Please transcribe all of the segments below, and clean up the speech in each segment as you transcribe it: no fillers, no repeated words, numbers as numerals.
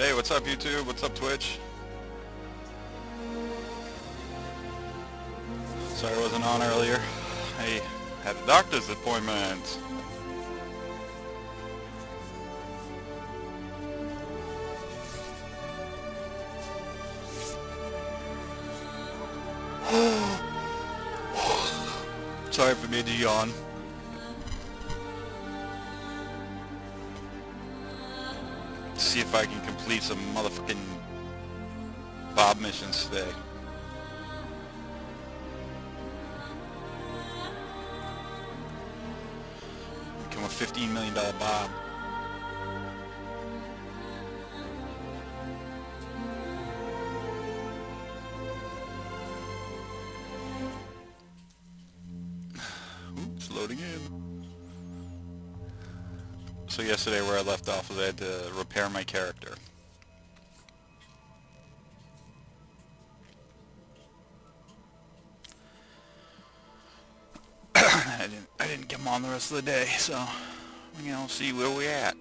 Hey, what's up YouTube? What's up Twitch? Sorry I wasn't on earlier. I had a doctor's appointment. Sorry for me to yawn. See if I can complete some motherfucking Bob missions today. Become a $15 million Bob. Oops, loading in. So yesterday where I left off was I had to repair my character. I didn't get him on the rest of the day, so see where we at.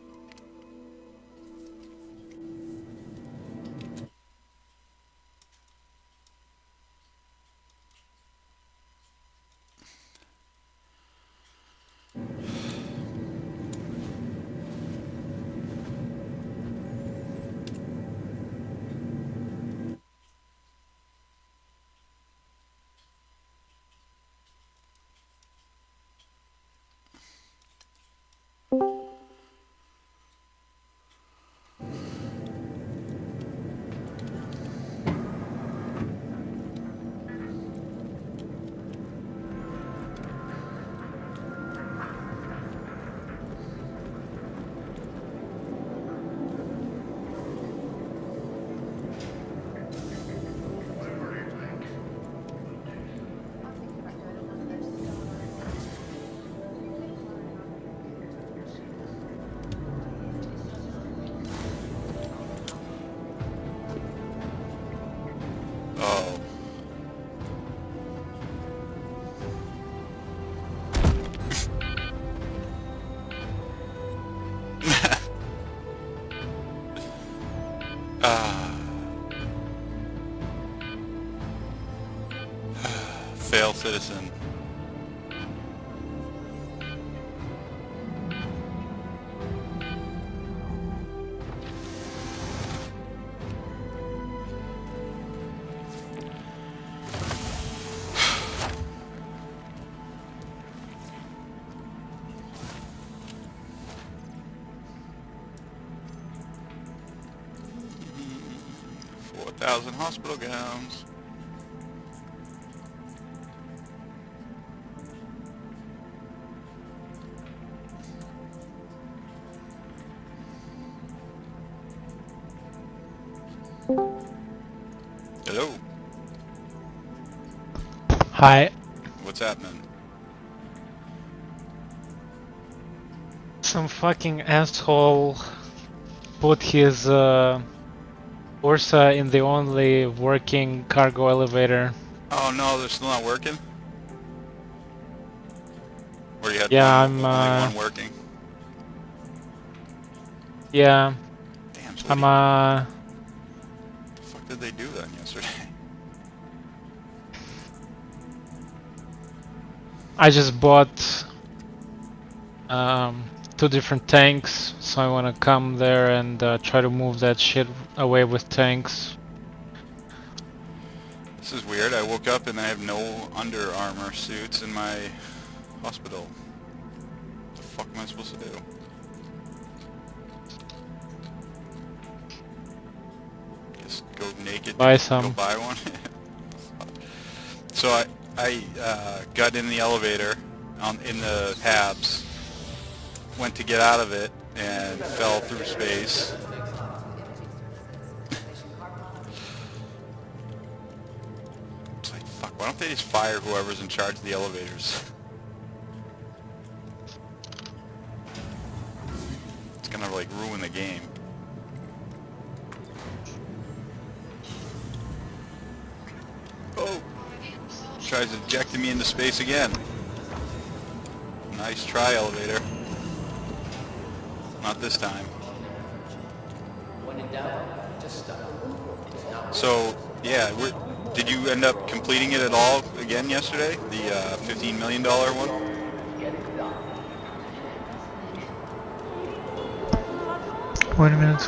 Oh. Fail citizen. $4,000 hospital gowns. Hello. Hi. What's happening? Some fucking asshole put his Ursa in the only working cargo elevator. Oh no, they're still not working? Or you had Yeah, only one working? Yeah. Damn, so I'm what the fuck did they do then yesterday? I just bought 2 different tanks, so I wanna come there and try to move that shit away with tanks. This is weird. I woke up and I have no Under Armour suits in my hospital. What the fuck am I supposed to do? Just go naked Buy and some. go buy one? So I got in the elevator in the tabs, went to get out of it, and fell through space. It's like, fuck, why don't they just fire whoever's in charge of the elevators? It's gonna, like, ruin the game. Oh! Tries ejecting me into space again. Nice try, elevator. Not this time. So, yeah, did you end up completing it at all again yesterday? The $15 million one? One minute.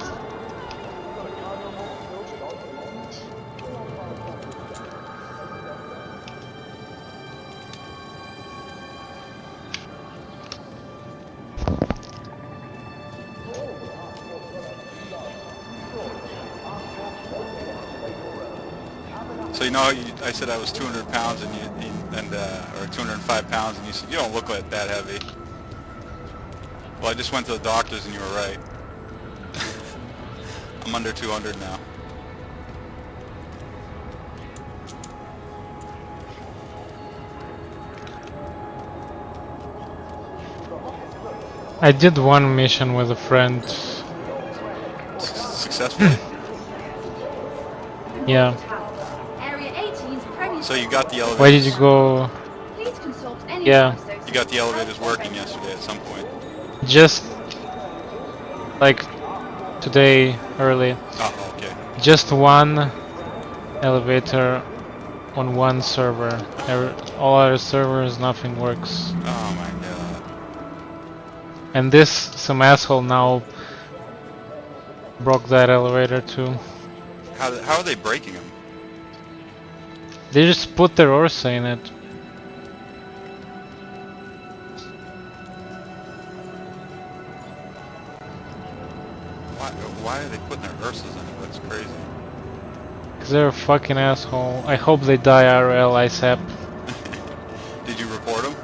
So you know how I said I was 200 pounds and or 205 pounds, and you said you don't look like that heavy. Well, I just went to the doctors and you were right. I'm under 200 now. I did one mission with a friend. Successfully? Yeah. So you got the elevators. Why did you go? Yeah. You got the elevators working yesterday at some point. Just like today early. Oh, okay. Just one elevator on one server. All other servers, nothing works. Oh my god. And some asshole now broke that elevator too. How are they breaking them? They just put their Ursa in it. Why are they putting their Ursas in it? That's crazy. Cause they're a fucking asshole. I hope they die IRL ASAP. Did you report them?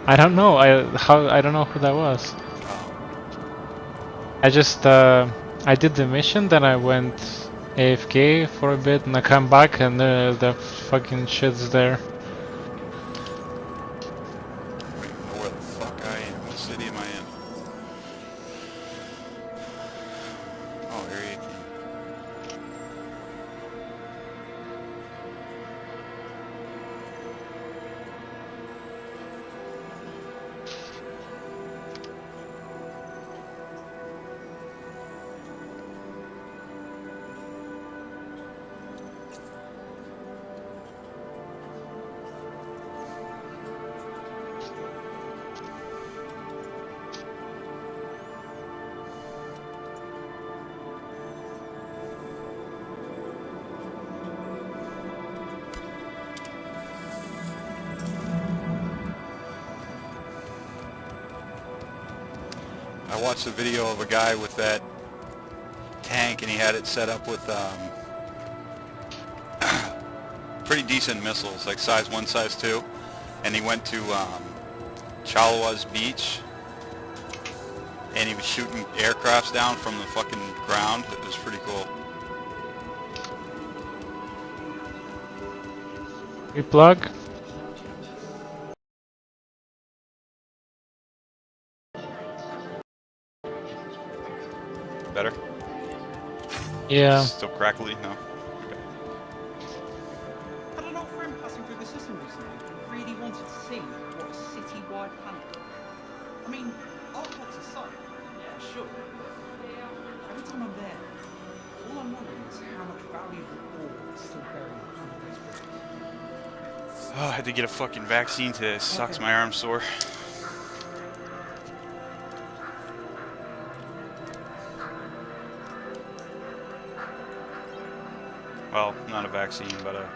I don't know. I don't know who that was. Oh. I just I did the mission, then I went AFK for a bit, and I come back and the fucking shit's there. I don't even know where the fuck I am. What city am I in? Oh, Area 18. I watched a video of a guy with that tank, and he had it set up with pretty decent missiles, like size 1, size 2, and he went to Chalawa's beach, and he was shooting aircrafts down from the fucking ground. It was pretty cool. Replug. Better? Yeah. Still crackly? No? Okay. Had an old friend passing through the system recently who really wanted to see what a city-wide panel looked like. I mean, artwork's a sight, yeah, sure. Every time I'm there, all I'm wondering is how much valuable ore is still buried under those bricks. Oh, I had to get a fucking vaccine today. It sucks, my arm's sore. Well, not a vaccine, but a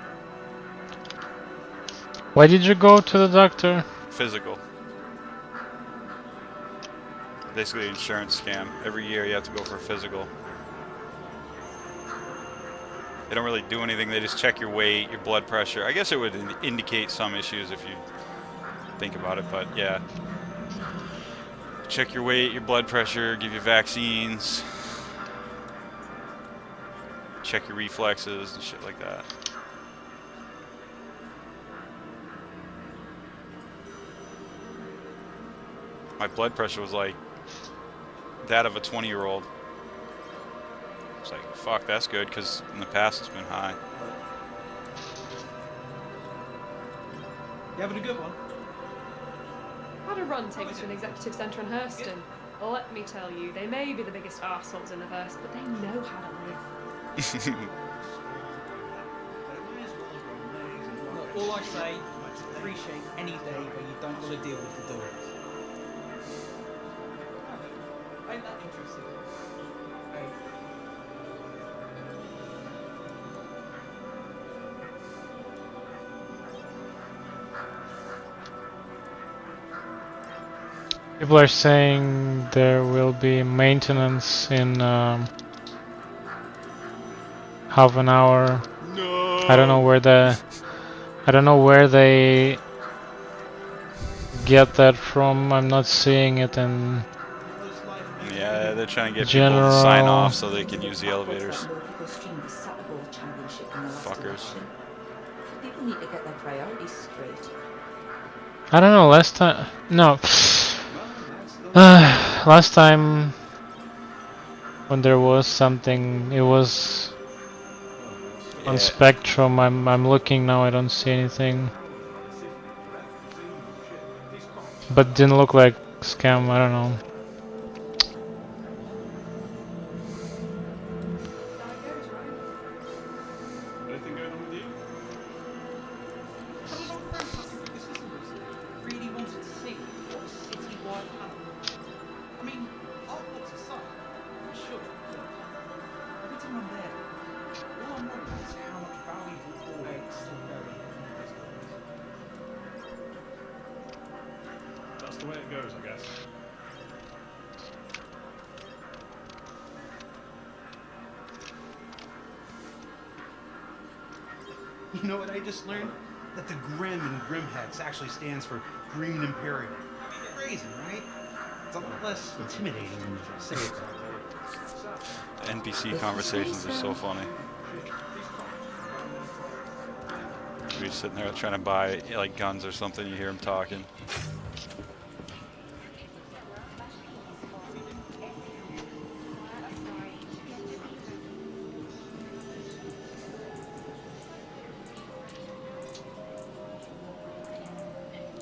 Why did you go to the doctor? physical. Basically an insurance scam. Every year you have to go for a physical. They don't really do anything, they just check your weight, your blood pressure. I guess it would indicate some issues if you think about it, but yeah. Check your weight, your blood pressure, give you vaccines. Check your reflexes and shit like that. My blood pressure was like that of a 20-year-old. It's like, fuck, that's good, because in the past it's been high. You having a good one? How did a run take you to an executive centre in Hurston? Well, let me tell you, they may be the biggest arseholes in the verse, but they know how to live. Look, all I say, appreciate any day where you don't want to deal with the doors. Ain't that interesting? Hey. People are saying there will be maintenance in half an hour. No. I don't know where they get that from. I'm not seeing it in Yeah, they're trying to get people general. to sign off so they can use the elevators. Fuckers. People need to get their priorities straight. I don't know. Last time, no. Last time when there was something, it was on Yeah. Spectrum. I'm looking now. I don't see anything. But didn't look like scam. I don't know. Anything going on with you? For a long time, the system really wanted to see what a city-wide panel. I mean, artwork's aside, sure. Every time I'm there, all I'm wondering is how much valuable ore is still buried in this place. That's the way it goes, I guess. You know what I just learned? That the Grim in Grimhex actually stands for Green Imperium. Crazy, right? It's a lot less intimidating when you say it that way. NPC conversations are so funny. We're sitting there trying to buy like guns or something. You hear him talking.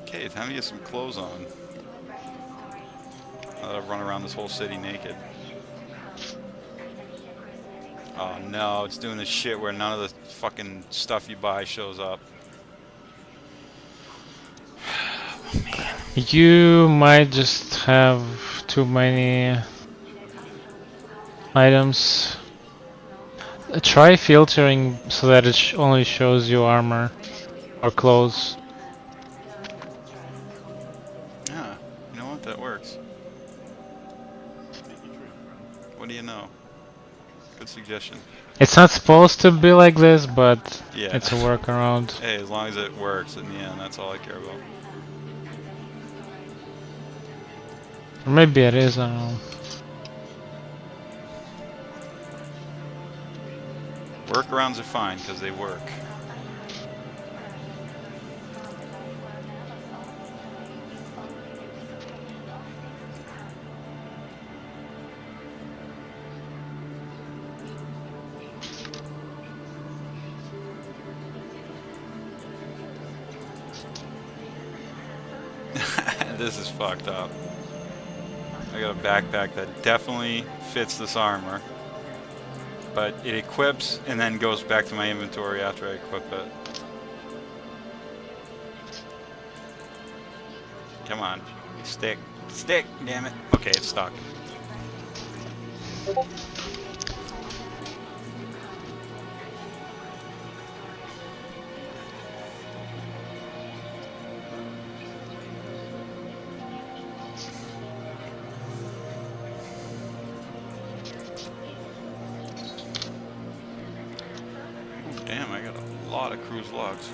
Okay, time to get some clothes on. Now that I've run around this whole city naked. Oh no, it's doing this shit where none of the fucking stuff you buy shows up. Oh man. You might just have too many items. Try filtering so that it only shows you armor or clothes. Yeah, you know what? That works. What do you know? Good suggestion. It's not supposed to be like this, but Yeah. it's a workaround. Hey, as long as it works in the end, that's all I care about. Or maybe it is, I don't know. Workarounds are fine because they work. This is fucked up. I got a backpack that definitely fits this armor, but it equips and then goes back to my inventory after I equip it. Come on, stick, damn it. Okay, it's stuck. Damn, I got a lot of cruise logs.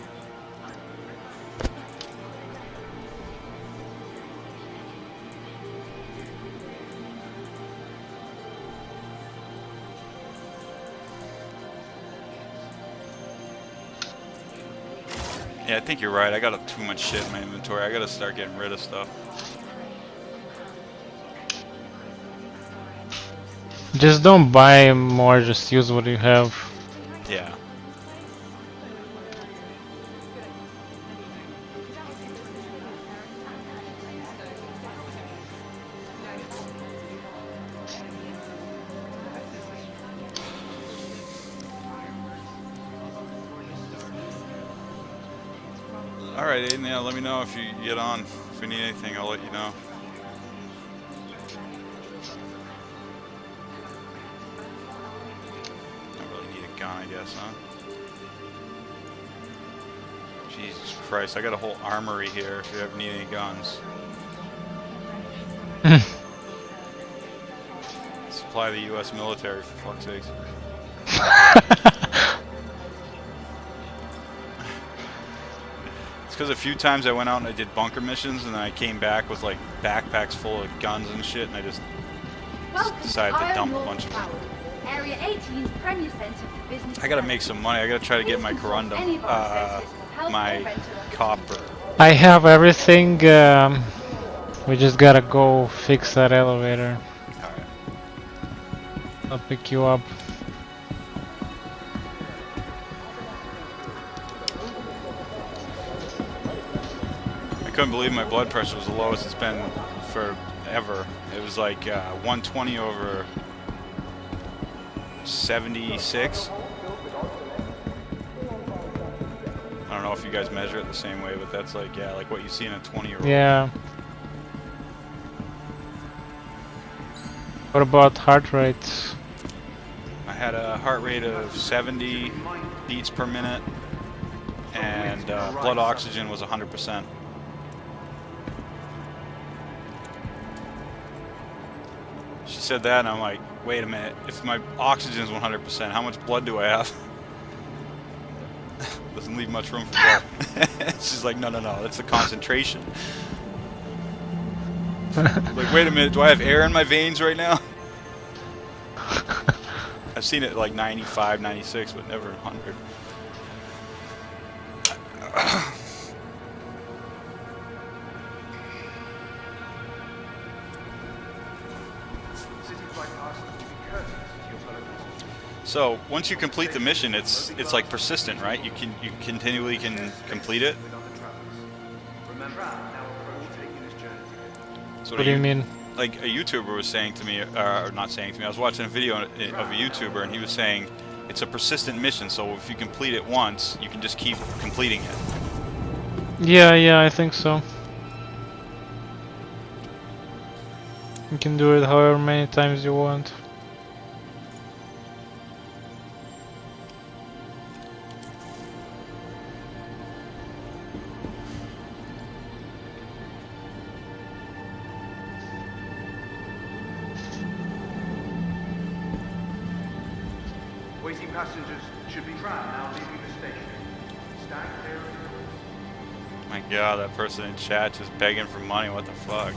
Yeah, I think you're right. I got too much shit in my inventory. I gotta start getting rid of stuff. Just don't buy more, just use what you have. Yeah. Alright, Aiden, yeah, let me know if you get on. If we need anything, I'll let you know. I really need a gun, I guess, huh? Jesus Christ, I got a whole armory here if you ever need any guns. Supply the US military, for fuck's sakes. It's because a few times I went out and I did bunker missions and then I came back with like backpacks full of guns and shit and I just decided to dump a bunch of them. Area 18's premier center for business. I gotta make some money. I gotta try to get my Corundum, my copper. I have everything. We just gotta go fix that elevator. Alright. I'll pick you up. I couldn't believe my blood pressure was the lowest it's been forever. It was like 120 over 76. I don't know if you guys measure it the same way, but that's like, yeah, like what you see in a 20-year-old. Yeah. What about heart rate? I had a heart rate of 70 beats per minute, and blood oxygen was 100%. She said that, and I'm like, wait a minute, if my oxygen is 100%, how much blood do I have? Doesn't leave much room for blood. She's like, no, that's the concentration. Like, wait a minute, do I have air in my veins right now? I've seen it like 95, 96, but never 100. So once you complete the mission, it's like persistent, right? You continually can complete it. So What do you mean? Like a YouTuber was saying to me, or not saying to me, I was watching a video of a YouTuber and he was saying it's a persistent mission, so if you complete it once, you can just keep completing it. Yeah, I think so. You can do it however many times you want. Waiting passengers should be tram now leaving the station. Stand clear of the doors. My God, that person in chat just begging for money. What the fuck?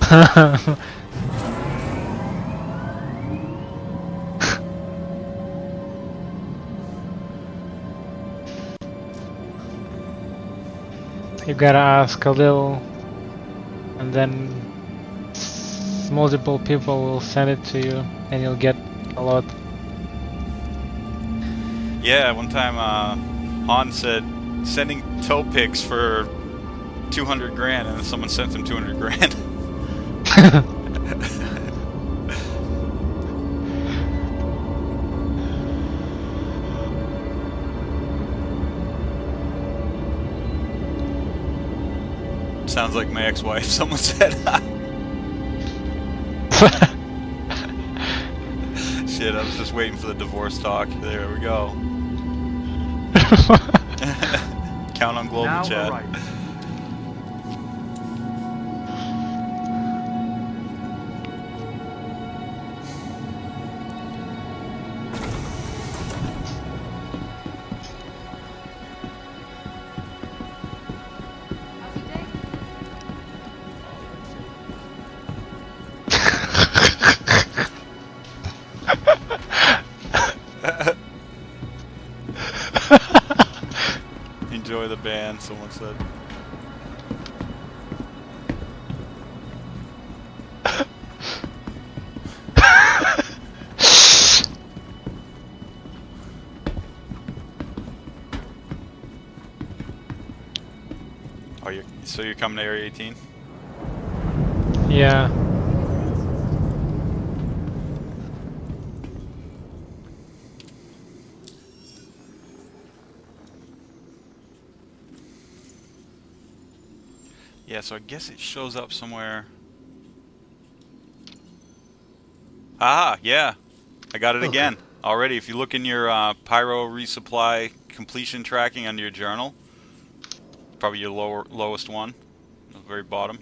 You gotta ask a little, and then multiple people will send it to you, and you'll get a lot. Yeah, one time Han said sending toe pics for 200 grand, and then someone sent him 200 grand. Sounds like my ex-wife, someone said. Shit, I was just waiting for the divorce talk. There we go. Count on global Now chat. arriving. How's your day? Enjoy the band, someone said. Oh, so you're coming to Area 18? Yeah. Yeah, so I guess it shows up somewhere. Ah, yeah. I got it again already. If you look in your pyro resupply completion tracking under your journal, probably your lowest one, the very bottom.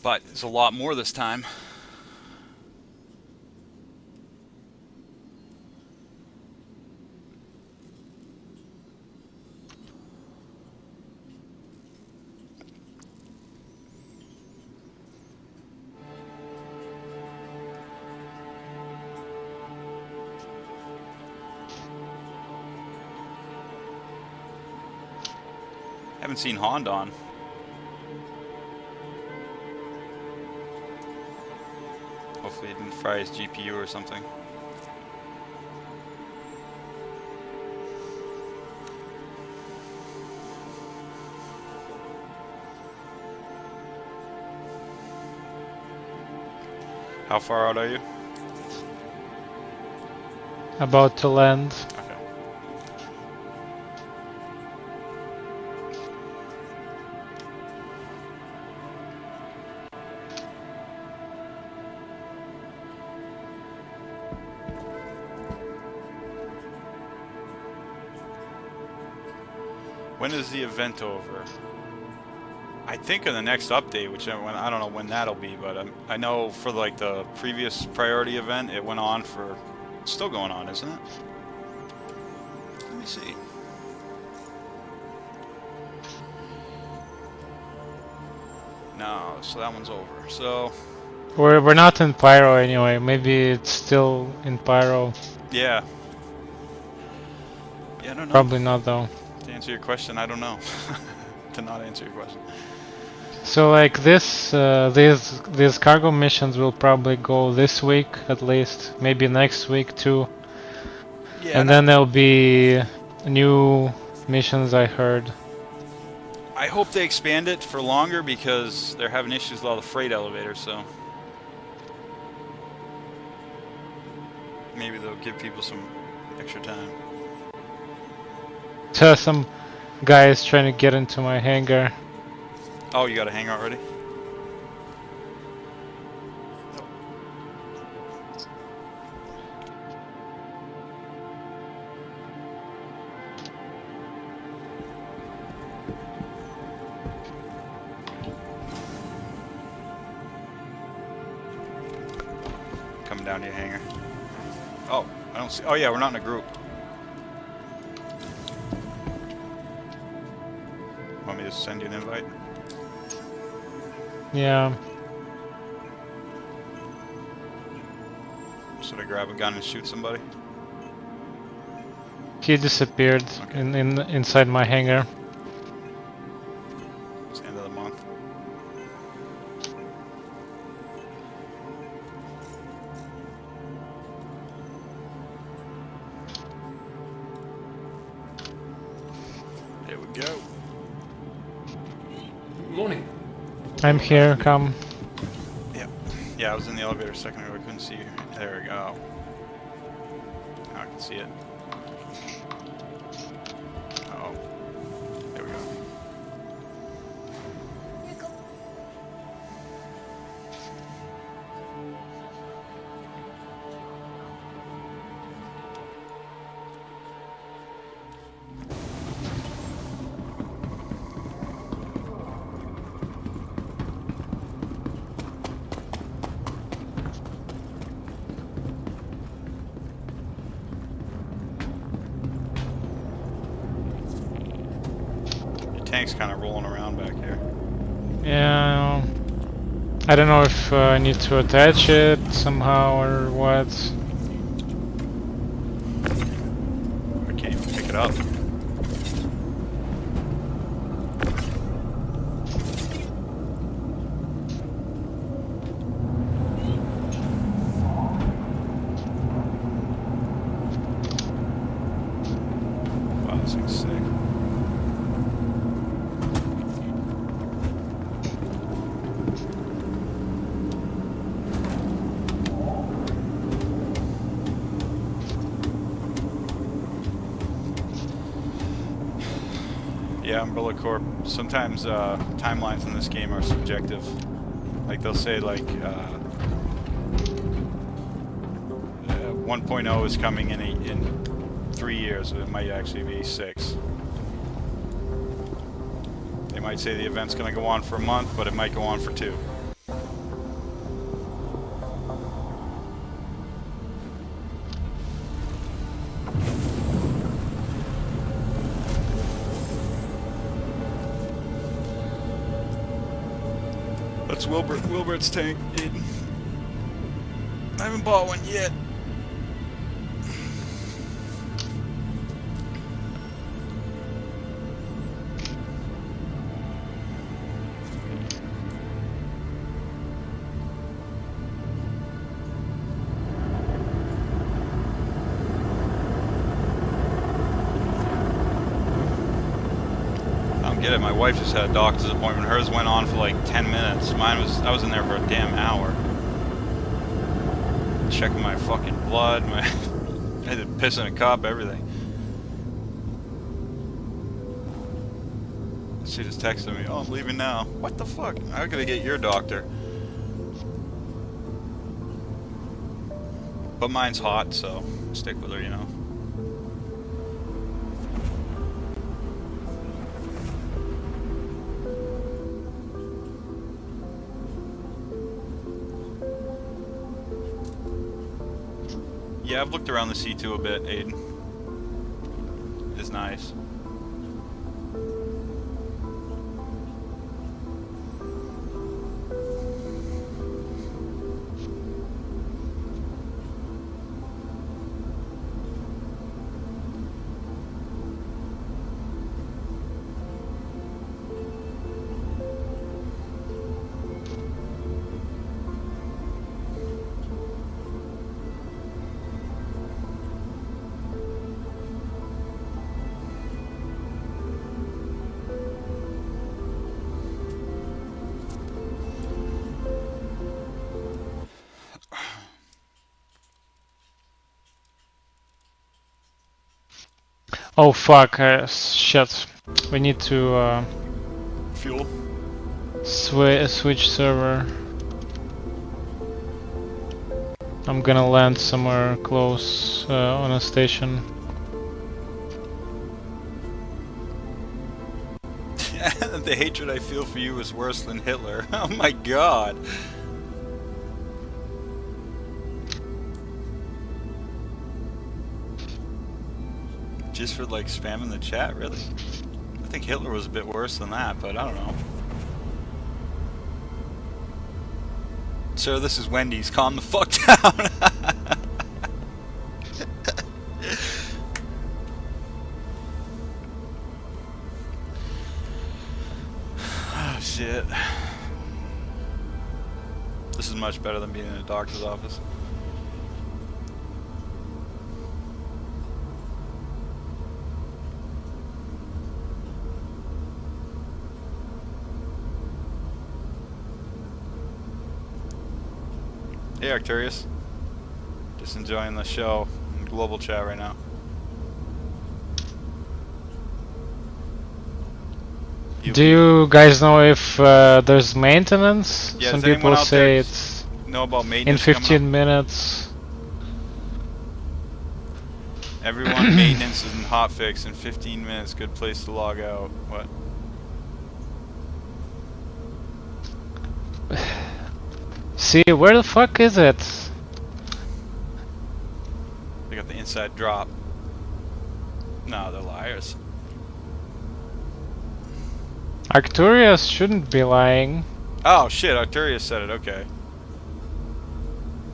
But it's a lot more this time. Haven't seen Hondon. Hopefully he didn't fry his GPU or something. How far out are you? About to land. Okay. When is the event over? I think in the next update, which I don't know when that'll be, but I know for like the previous priority event, it went on for. It's still going on, isn't it? Let me see. No, so that one's over. So We're not in pyro anyway. Maybe it's still in pyro. yeah. Yeah, I don't know. Probably not though. To answer your question, I don't know. To not answer your question. So like these cargo missions will probably go this week at least, maybe next week too. Yeah, And then there'll be new missions, I heard. I hope they expand it for longer because they're having issues with all the freight elevators, so maybe they'll give people some extra time. So some guy is trying to get into my hangar. Oh, you got a hangar already? Coming down to your hangar. Oh, I don't see. Oh yeah, we're not in a group. Want me to send you an invite? Yeah. Should I grab a gun and shoot somebody? He disappeared Okay. inside my hangar. It's the end of the month. There we go. Morning. I'm here, come. Yeah, I was in the elevator a second ago. I couldn't see you. There we go. Now I can see it. Oh, there we go. Tank's kind of rolling around back here. Yeah. I don't know if I need to attach it somehow or what. I can't even pick it up. Wow, this thing's sick. Yeah, Umbrella Corp. Sometimes timelines in this game are subjective. Like they'll say like 1.0 is coming in 3 years, but it might actually be 6. They might say the event's going to go on for a month, but it might go on for 2. That's Wilbert's tank, Aiden. I haven't bought one yet. Get it. My wife just had a doctor's appointment. Hers went on for like 10 minutes. I was in there for a damn hour. Checking my fucking blood, I had to piss in a cup, everything. She just texted me, "Oh, I'm leaving now." What the fuck? I gotta get your doctor. But mine's hot, so stick with her, you know. Yeah, I've looked around the C2 a bit, Aiden. It's nice. Oh fuck, shit. We need to Fuel? switch server. I'm gonna land somewhere close on a station. The hatred I feel for you is worse than Hitler. Oh my god. Just for like spamming the chat, really? I think Hitler was a bit worse than that, but I don't know. Sir, this is Wendy's. Calm the fuck down. Oh shit. This is much better than being in a doctor's office. Hey Arcturus, just enjoying the show in global chat right now. Do you guys know if there's maintenance? Yeah, Some does anyone people out say there it's know about in maintenance coming 15 up? minutes. Everyone, maintenance is in hotfix in 15 minutes. Good place to log out. What? See, where the fuck is it? They got the inside drop. No, they're liars. Arcturus shouldn't be lying. Oh shit, Arcturus said it, okay.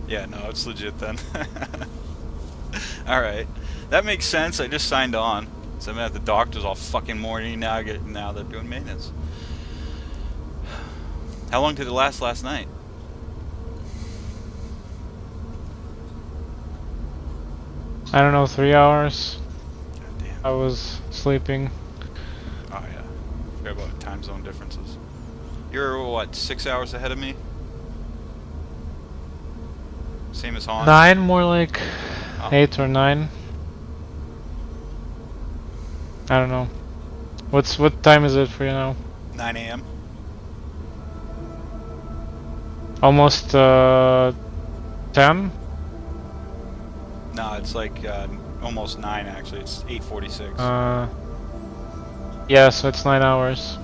Yeah, no, it's legit then. Alright. That makes sense, I just signed on. So I've been at the doctor's all fucking morning, now they're doing maintenance. How long did it last last night? I don't know, 3 hours. God damn. I was sleeping. Oh yeah. Forgot about time zone differences. You're what, 6 hours ahead of me? Same as Han? 9, more like Oh. 8 or 9. I don't know. What time is it for you now? 9 a.m. Almost 10? No, it's like almost 9 actually. It's 8:46. Yeah, so it's 9 hours.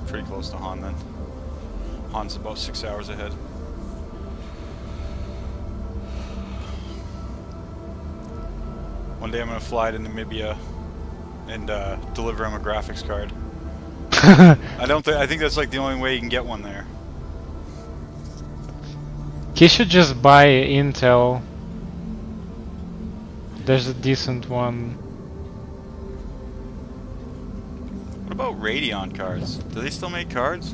Pretty close to Han then. Han's about 6 hours ahead. One day I'm gonna fly to Namibia and deliver him a graphics card. I think that's like the only way you can get one there. He should just buy Intel. There's a decent one. What about Radeon cards? Do they still make cards?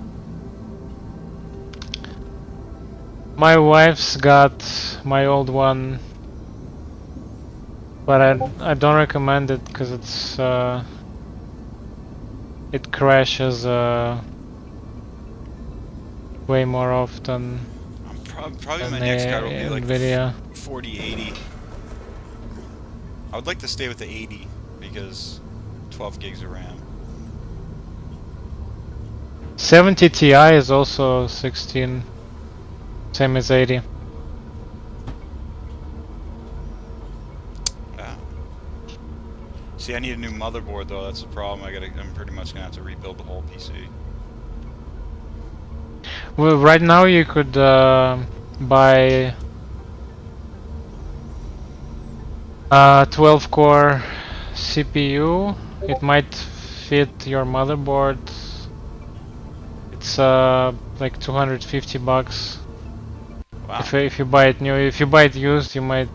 My wife's got my old one, but I don't recommend it because it's it crashes way more often. Probably my next card will be like Nvidia. 4080. I would like to stay with the 80 because 12 gigs of RAM. 70 Ti is also 16, same as 80. See, I need a new motherboard though. That's the problem. I'm pretty much gonna have to rebuild the whole PC. Well, right now you could buy 12 core CPU. It might fit your motherboard. It's like 250 bucks. Wow. If you buy it new, if you buy it used, you might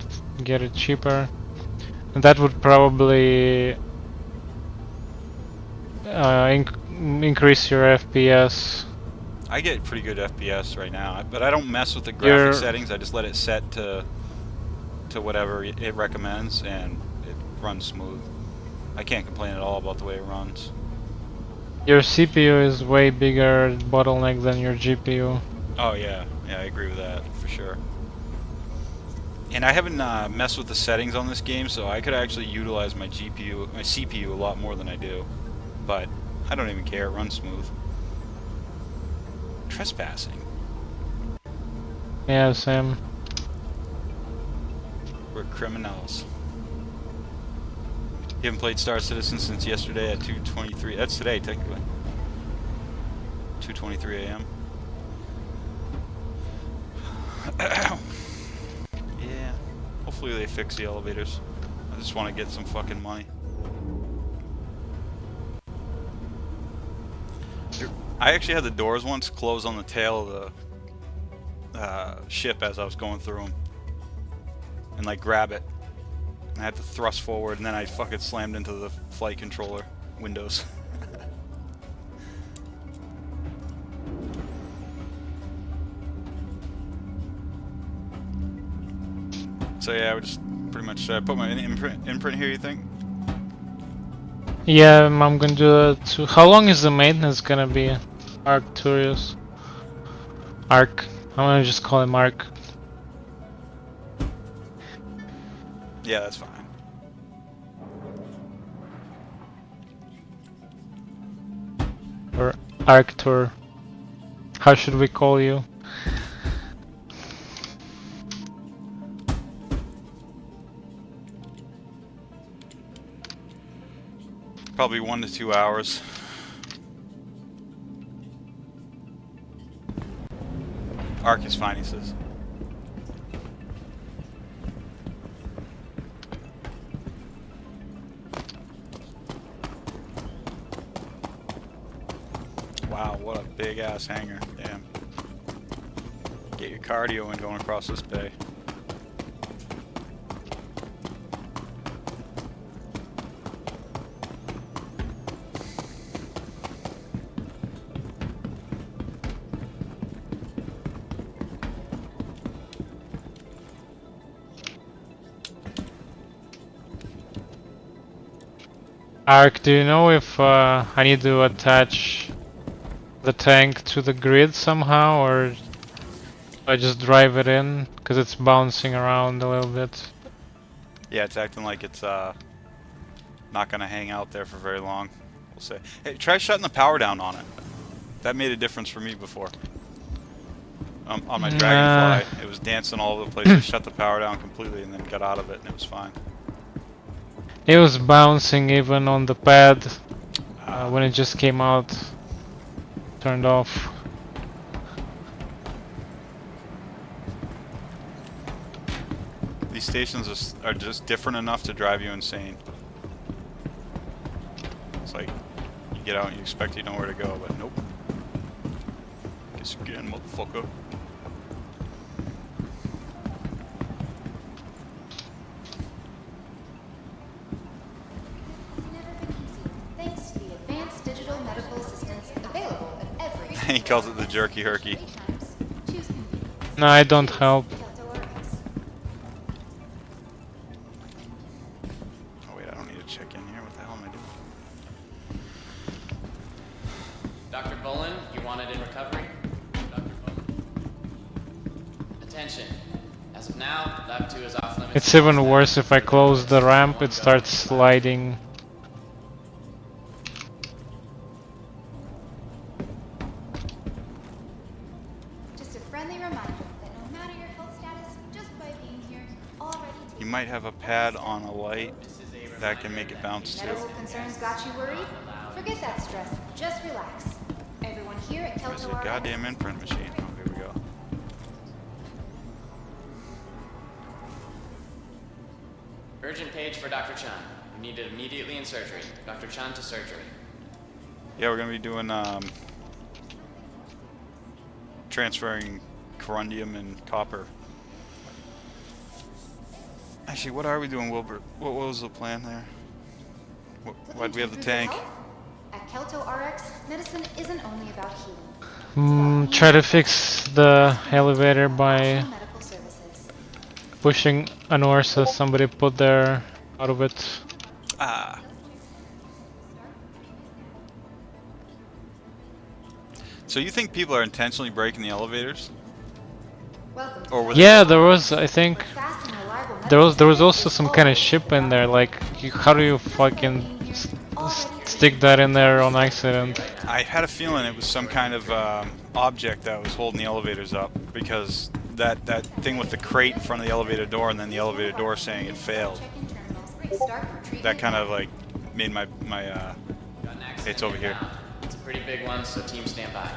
get it cheaper. And that would probably increase your FPS. I get pretty good FPS right now, but I don't mess with the graphic settings. I just let it set to whatever it recommends, and it runs smooth. I can't complain at all about the way it runs. Your CPU is way bigger bottleneck than your GPU. Oh yeah, yeah, I agree with that for sure. And I haven't messed with the settings on this game, so I could actually utilize my CPU a lot more than I do. But I don't even care; it runs smooth. Trespassing. Yeah, same. We're criminals. You haven't played Star Citizen since yesterday at 2:23. That's today, technically. 2:23 a.m. Yeah. Hopefully they fix the elevators. I just want to get some fucking money. I actually had the doors once close on the tail of the ship as I was going through them. And like grab it. And I had to thrust forward, and then I fucking slammed into the flight controller windows. So yeah, I would just pretty much put my imprint here, you think? Yeah, I'm gonna do it too. How long is the maintenance gonna be? Arcturus. Arc. I'm gonna just call him Arc. Yeah, that's fine. Or Arctur. How should we call you? Probably 1 to 2 hours. Arc is fine, he says. Wow, what a big ass hangar. Damn. Get your cardio in going across this bay. Arc, do you know if I need to attach the tank to the grid somehow, or I just drive it in? Because it's bouncing around a little bit. Yeah, it's acting like it's Not gonna hang out there for very long. We'll say. Hey, try shutting the power down on it. That made a difference for me before. On my Dragonfly, it was dancing all over the place. I shut the power down completely and then got out of it, and it was fine. It was bouncing even on the pad when it just came out. Turned off. These stations are just different enough to drive you insane. It's like you get out and you expect you know where to go, but nope. Guess again, motherfucker. Thanks to the advanced digital medical assistance available at every He calls it the jerky herky. No, I don't help. Oh wait, I don't need to check in here. What the hell am I doing? Dr. Bullen, you wanted in recovery? Dr. Bullen. Attention. As of now, Lab 2 is off limits. It's even worse if I close the ramp, it starts sliding. Just a friendly reminder that no matter your health status, just by being here, already You might have a pad on a light that can make it bounce too. medical concerns got you worried? Forget that stress. Just relax. Everyone here at There's Kelto a goddamn imprint machine. Oh, here we go. Urgent page for Dr. Chan. You need it immediately in surgery. Dr. Chan to surgery. Yeah, we're gonna be doing transferring corundium and copper. Actually, what are we doing, Wilbert? What was the plan there? Why'd we have the tank? At Kelto RX, medicine isn't only about healing. Try to fix the elevator by Medical services. pushing an Orsa somebody put there out of it. Ah. So you think people are intentionally breaking the elevators? Welcome to Or were Yeah, there was, I think, fast and reliable there was also some kind of ship in there. Like, how do you fucking stick that in there on accident? I had a feeling it was some kind of object that was holding the elevators up, because that thing with the crate in front of the elevator door and then the elevator door saying it failed. That kind of like made my it's over here. It's a pretty big one, so team stand by.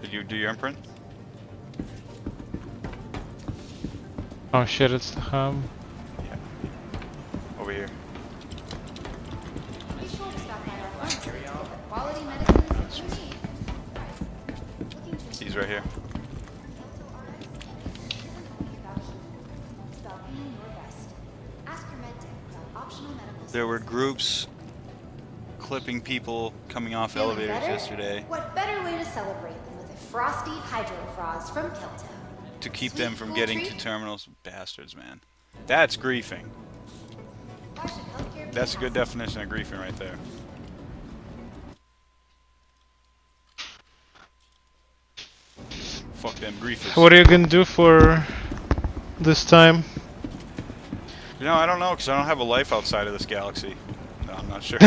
Did you do your imprint? Oh shit, it's the hub. Yeah. Over here. Be sure to stop by our pharmacy to get the quality medicines that you need. Looking to He's right here. Kelto RX isn't only about healing. It's about being your best. Ask your med tech about optional medical There were services. groups clipping people coming off Feeling elevators better? yesterday What better way to celebrate than with a frosty hydro frost from Kelto? to keep Sweet, them from cool getting to treat? terminals. Bastards, man. That's griefing. Why should healthcare be That's a good hassle? definition of griefing right there. Fuck them griefers. What are you gonna do for this time? You know, I don't know, because I don't have a life outside of this galaxy. No, I'm not sure.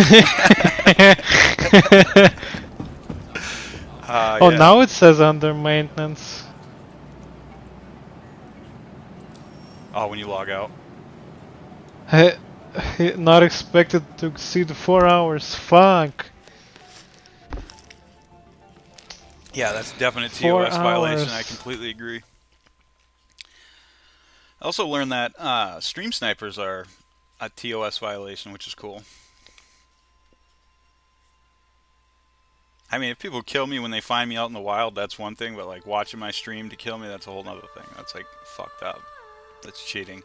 Oh, yeah. now it says under maintenance. Oh, when you log out. Not expected to exceed 4 hours. Fuck. Yeah, that's definite 4 TOS violation. I hours. completely agree. I also learned that stream snipers are a TOS violation, which is cool. I mean, if people kill me when they find me out in the wild, that's one thing, but like watching my stream to kill me, that's a whole nother thing. That's like fucked up. That's cheating.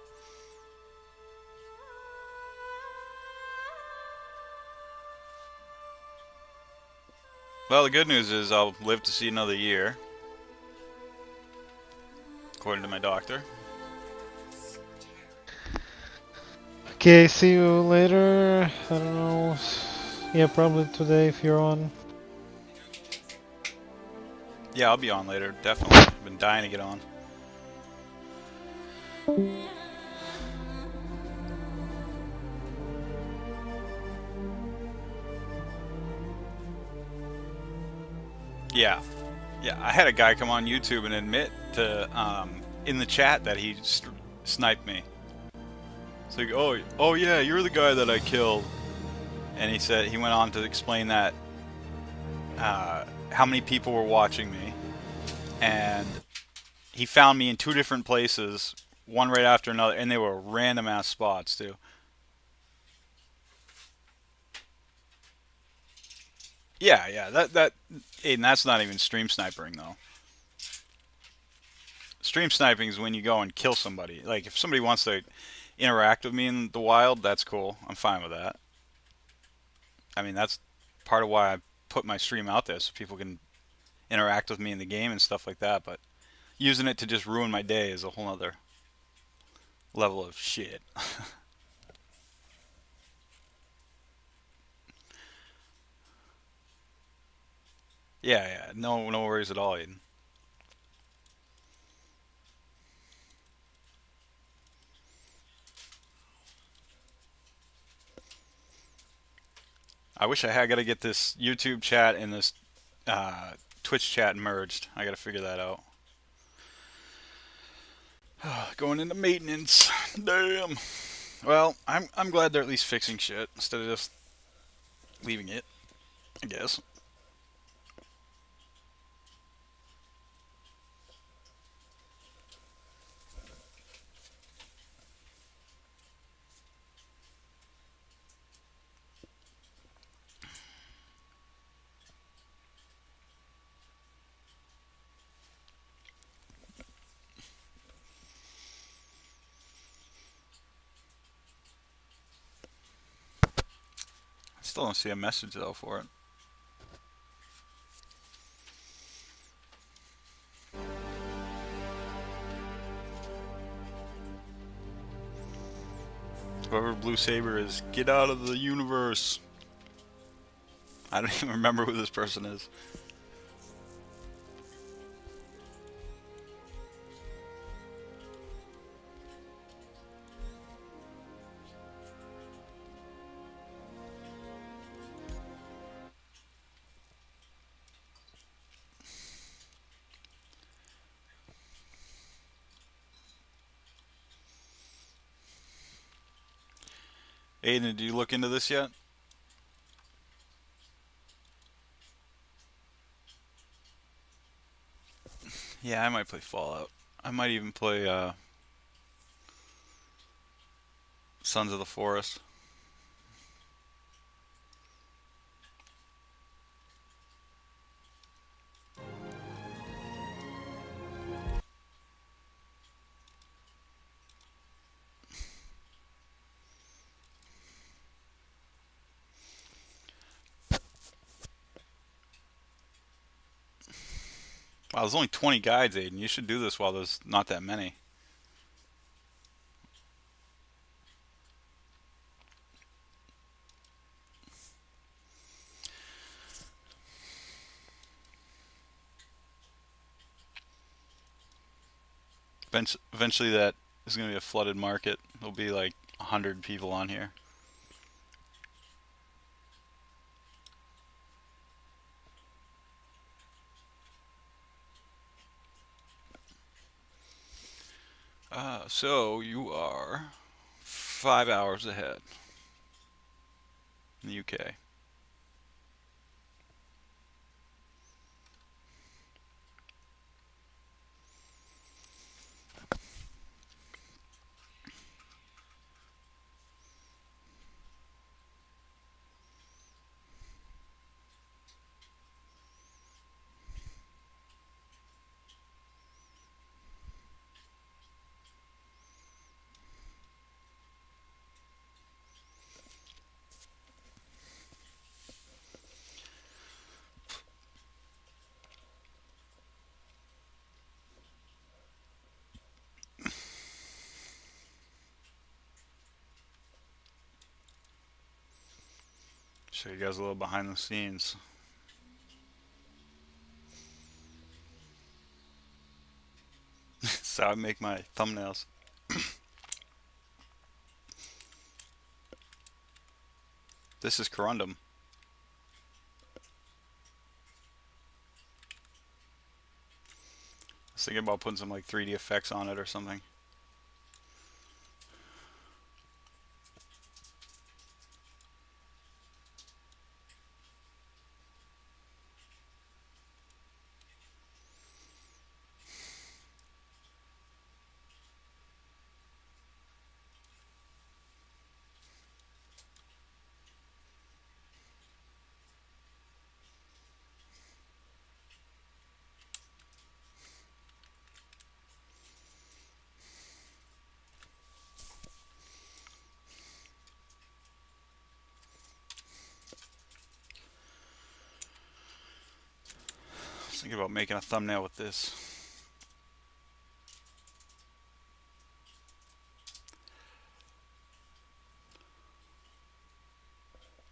Well, the good news is I'll live to see another year, according to my doctor. Okay, see you later. I don't know. Yeah, probably today if you're on. Yeah, I'll be on later, definitely. I've been dying to get on. Yeah. Yeah, I had a guy come on YouTube and admit to, in the chat that he sniped me. It's like, oh yeah, you're the guy that I killed. And he said, he went on to explain that, how many people were watching me. And he found me in 2 different places, one right after another, and they were random ass spots too. Yeah, Aiden, that's not even stream sniping though. Stream sniping is when you go and kill somebody. Like, if somebody wants to interact with me in the wild, that's cool. I'm fine with that. I mean, that's part of why I put my stream out there, so people can interact with me in the game and stuff like that. But using it to just ruin my day is a whole other level of shit. Yeah, no worries at all, Aiden. I wish I had got to get this YouTube chat and this Twitch chat merged. I got to figure that out. Going into maintenance. Damn. Well, I'm glad they're at least fixing shit instead of just leaving it, I guess. I still don't see a message though for it. Whoever Blue Saber is, get out of the universe. I don't even remember who this person is. Aiden, did you look into this yet? Yeah, I might play Fallout. I might even play Sons of the Forest. Wow, there's only 20 guides, Aiden. You should do this while there's not that many. Eventually that is going to be a flooded market. There'll be like 100 people on here. So you are 5 hours ahead in the UK. Show you guys a little behind the scenes. That's how I make my thumbnails. This is Corundum. was thinking about putting some like 3D effects on it or something. I was thinking about making a thumbnail with this.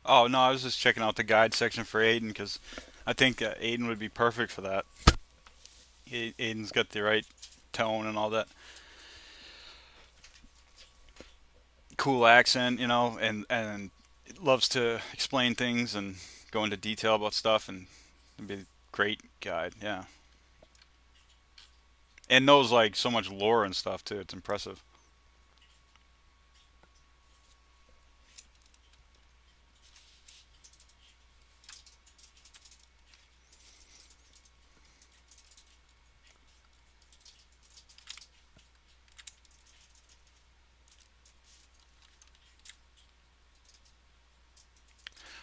Oh no, I was just checking out the guide section for Aiden because I think Aiden would be perfect for that. Aiden's got the right tone and all that. Cool accent, you know, and loves to explain things and go into detail about stuff, and it'd be a great guide, yeah. And knows like so much lore and stuff too. It's impressive.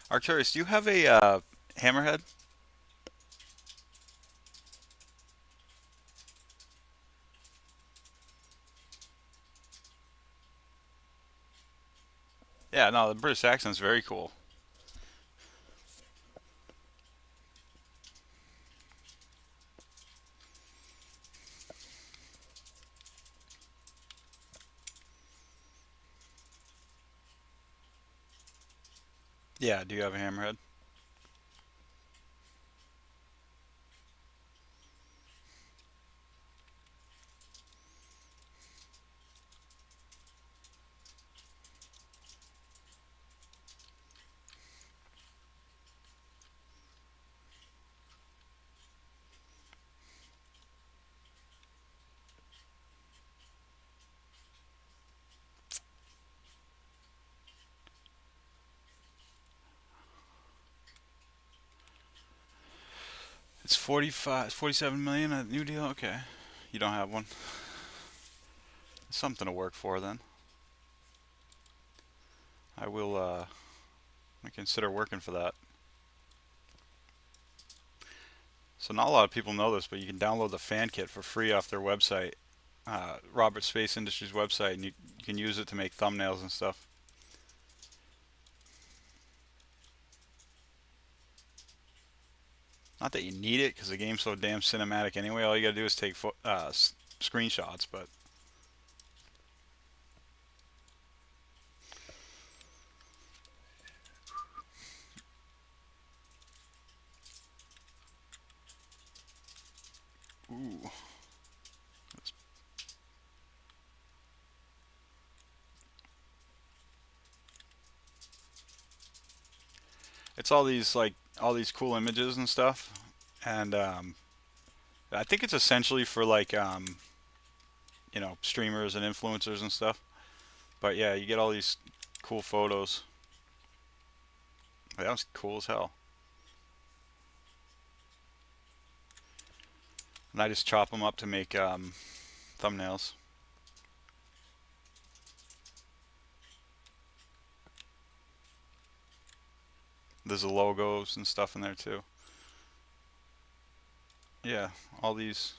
Arcturus, do you have a hammerhead? Yeah, no, the British accent's very cool. Yeah, do you have a hammerhead? It's 47 million, a new deal? Okay. You don't have one. Something to work for then. I will, I consider working for that. So not a lot of people know this, but you can download the fan kit for free off their website, Robert Space Industries website, and you can use it to make thumbnails and stuff. Not that you need it, because the game's so damn cinematic anyway. All you gotta do is take screenshots, but... Ooh. It's all these, like, all these cool images and stuff. And, I think it's essentially for, like, you know, streamers and influencers and stuff. But yeah, you get all these cool photos. That was cool as hell. And I just chop them up to make thumbnails. There's the logos and stuff in there too. Yeah, all these.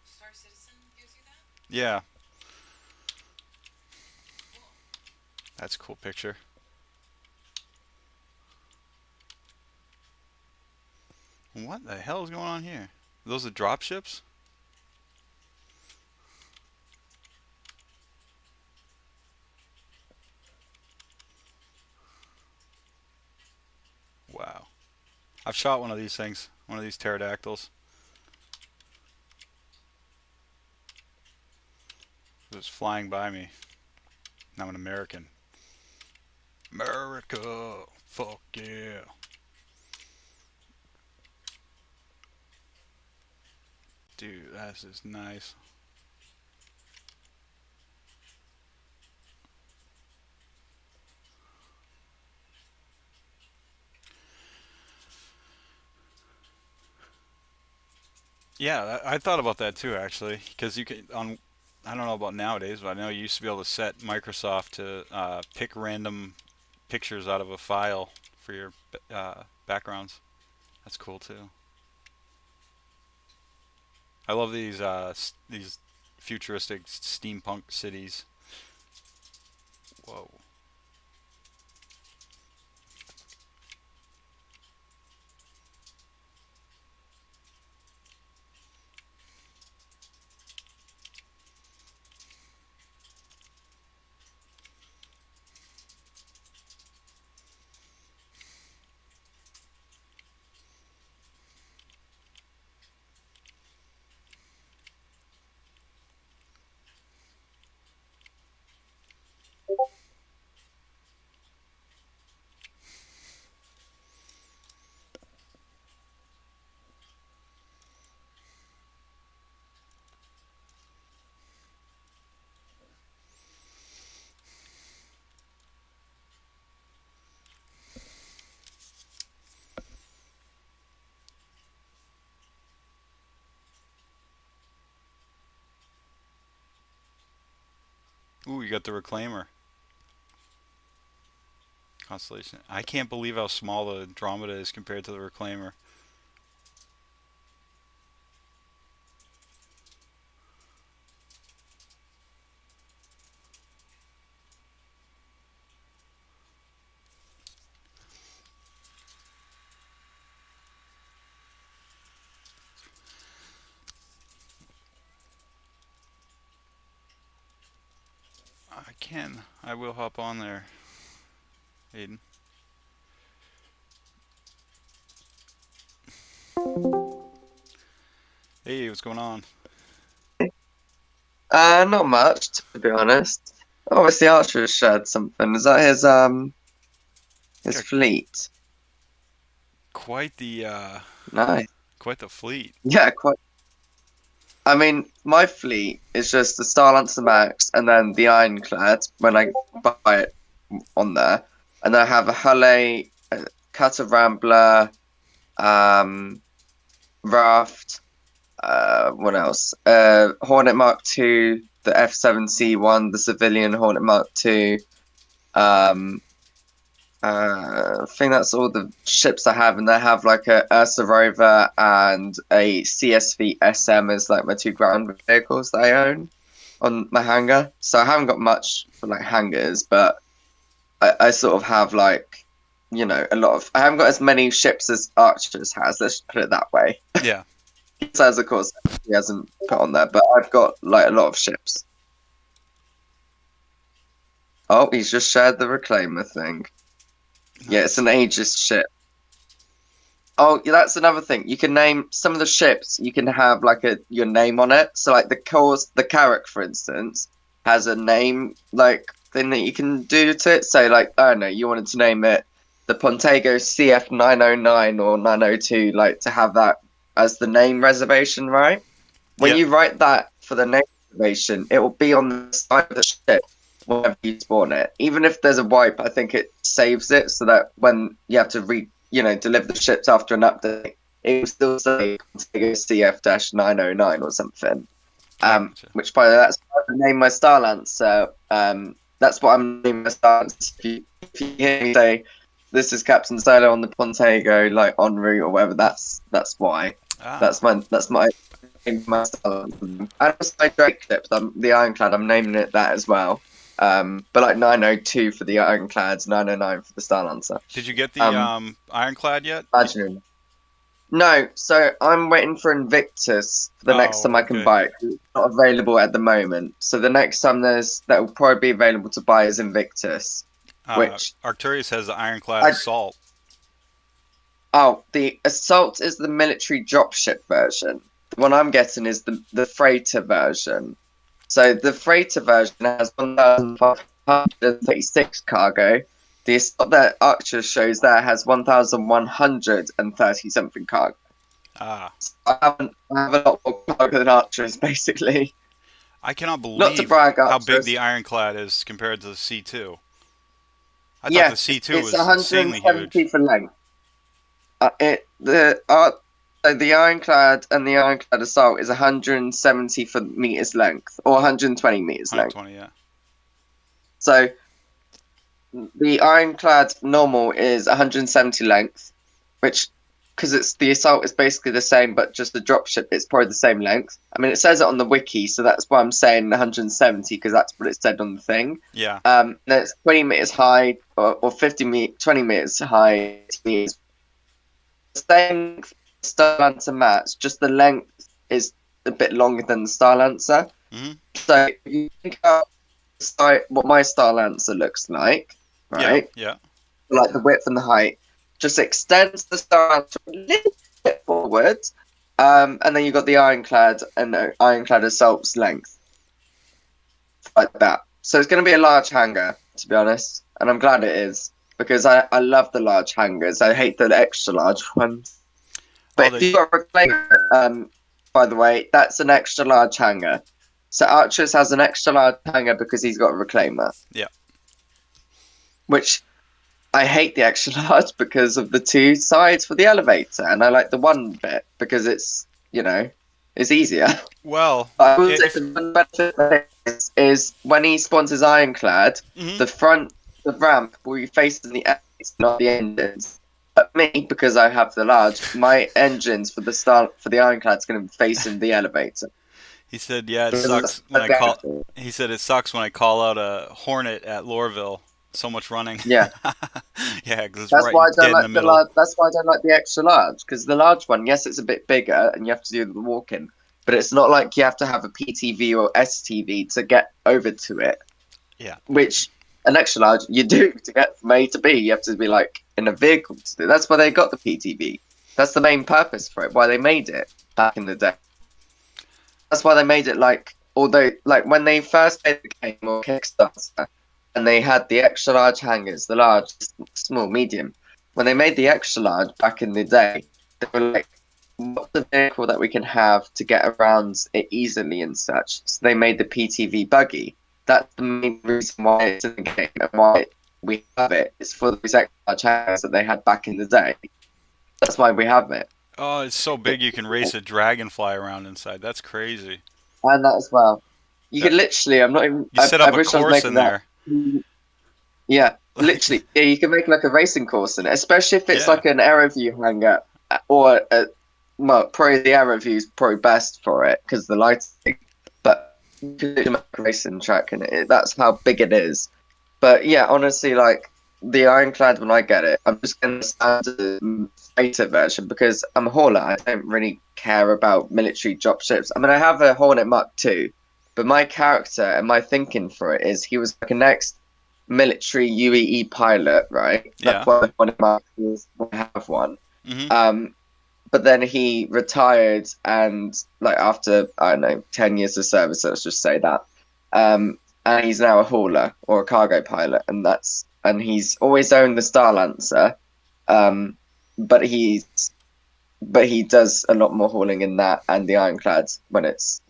Star Citizen gives you that? Yeah. That's a cool picture. What the hell is going on here? Are those the drop ships? Wow. I've shot one of these things, one of these pterodactyls. It was flying by me. And I'm an American. America! Fuck yeah! Dude, that's just nice. Yeah, I thought about that too, actually, because you can on. I don't know about nowadays, but I know you used to be able to set Microsoft to pick random pictures out of a file for your backgrounds. That's cool too. I love these futuristic steampunk cities. Whoa. Ooh, you got the Reclaimer constellation. I can't believe how small the Andromeda is compared to the Reclaimer. I can. I will hop on there, Aiden. Hey, what's going on? Not much, to be honest. Obviously, Archer has shared something. Is that his Yeah. fleet? Quite the Nice. quite the fleet. Yeah, quite. I mean, my fleet is just the Star Lancer Max and then the Ironclad when I buy it on there, and I have a Halle, a Cutter Rambler, Raft. What else? Hornet Mark II, the F7C1, the civilian Hornet Mark II. I think that's all the ships I have, and I have like a Ursa Rover and a CSV SM as like my two ground vehicles that I own on my hangar. So I haven't got much for like hangars, but I sort of have like, you know, a lot of. I haven't got as many ships as Archers has. Let's put it that way. Yeah. He says, of course, he hasn't put on there, but I've got like a lot of ships. Oh, he's just shared the Reclaimer thing. Yeah, it's an Aegis ship. Oh, yeah, that's another thing. You can name some of the ships. You can have like your name on it. So like the Carrack, for instance, has a name like thing that you can do to it. So like I don't know, you wanted to name it the Pontego CF909 or 902, like to have that as the name reservation, right? When Yep. you write that for the name reservation, it will be on the side of the ship whenever you spawn it. Even if there's a wipe, I think it saves it so that when you have to deliver the ships after an update, it will still say CF-909 or something. Which by the way, that's what I named my Star Lancer. That's what I'm naming my Star Lancer. If you hear me say this is Captain Solo on the Pontego, like en route or whatever, that's why. That's my my Star Lancer. And also my Drake clip, the Ironclad, I'm naming it that as well. But like 902 for the Ironclads, 909 for the Star Lancer. Did you get the Ironclad yet? Imaginary. No, so I'm waiting for Invictus for the next time I can buy it. It's not available at the moment. So the next time that will probably be available to buy is Invictus. Which Arcturus has the Ironclad Assault. Oh, the Assault is the military dropship version. The one I'm getting is the freighter version. So the freighter version has 1,536 cargo. The Assault that Archer shows there has 1,130 something cargo. Ah. So I have a lot more cargo stronger than Archers, basically. I cannot Not to believe brag, how big Archers. the Ironclad is compared to the C2. I thought the Yes, C2 it's was insanely 170 huge. for length. So the Ironclad and the Ironclad Assault is 170 for meters length, or 120 meters length. 120, yeah. So the Ironclad normal is 170 length, which, because it's the Assault is basically the same, but just the dropship, it's probably the same length. I mean, it says it on the wiki, so that's why I'm saying 170, because that's what it said on the thing. Yeah. Then it's 20 meters high, or 20 meters high. Meters. Same Star Lancer match, just the length is a bit longer than the Star Lancer. Mm-hmm. So if you think about what my Star Lancer looks like, right? Yeah. Like the width and the height, just extends the Star Lancer a little bit forward, and then you've got the Ironclad and the Ironclad Assault's length, like that. So it's going to be a large hangar, to be honest, and I'm glad it is, because I love the large hangars. I hate the extra large ones. But if you've got a Reclaimer, by the way, that's an extra large hangar. So Archers has an extra large hangar because he's got a Reclaimer. Yeah. Which I hate the extra large because of the two sides for the elevator, and I like the one bit because it's, it's easier. Well, I will say the one benefit is when he spawns his Ironclad, the ramp will be facing the exits, not the engines. But me, because I have the large, my engines for the Ironclad's going to be facing the elevator. He said, "Yeah, it sucks when I call." He said, "It sucks when I call out a Hornet at Lorville. So much running." Yeah, yeah, because that's right why I don't dead like in the middle. That's why I don't like the extra large, because the large one, yes, it's a bit bigger and you have to do the walking, but it's not like you have to have a PTV or STV to get over to it. Yeah. Which an extra large you do to get from A to B. You have to be like in a vehicle to do. That's why they got the PTV. That's the main purpose for it. Why they made it back in the day. That's why they made it although when they first made the game or Kickstarter, and they had the extra large hangars, the large, small, medium. When they made the extra large back in the day, they were like, what's the vehicle that we can have to get around it easily and such? So they made the PTV buggy. That's the main reason why it's in the game and why we have it. It's for these extra large hangars that they had back in the day. That's why we have it. Oh, it's so big you can race a dragonfly around inside. That's crazy. And that as well. You could literally, I'm not even... You set up a course in there. Yeah, literally. Yeah, you can make like a racing course in it, especially if it's like an aero view hangar, or probably the aero view is probably best for it because the lighting. But you can make a racing track in it. That's how big it is. But yeah, honestly, like the Ironclad, when I get it, I'm just going to stand the beta version because I'm a hauler. I don't really care about military dropships. I mean, I have a Hornet Mark II, but my character and my thinking for it is he was like a next military UEE pilot, right? Yeah. That's one of my I have one. Mm-hmm. But then he retired, and after I don't know 10 years of service, let's just say that, and he's now a hauler or a cargo pilot, and he's always owned the Star Lancer, but he does a lot more hauling in that and the Ironclad when it's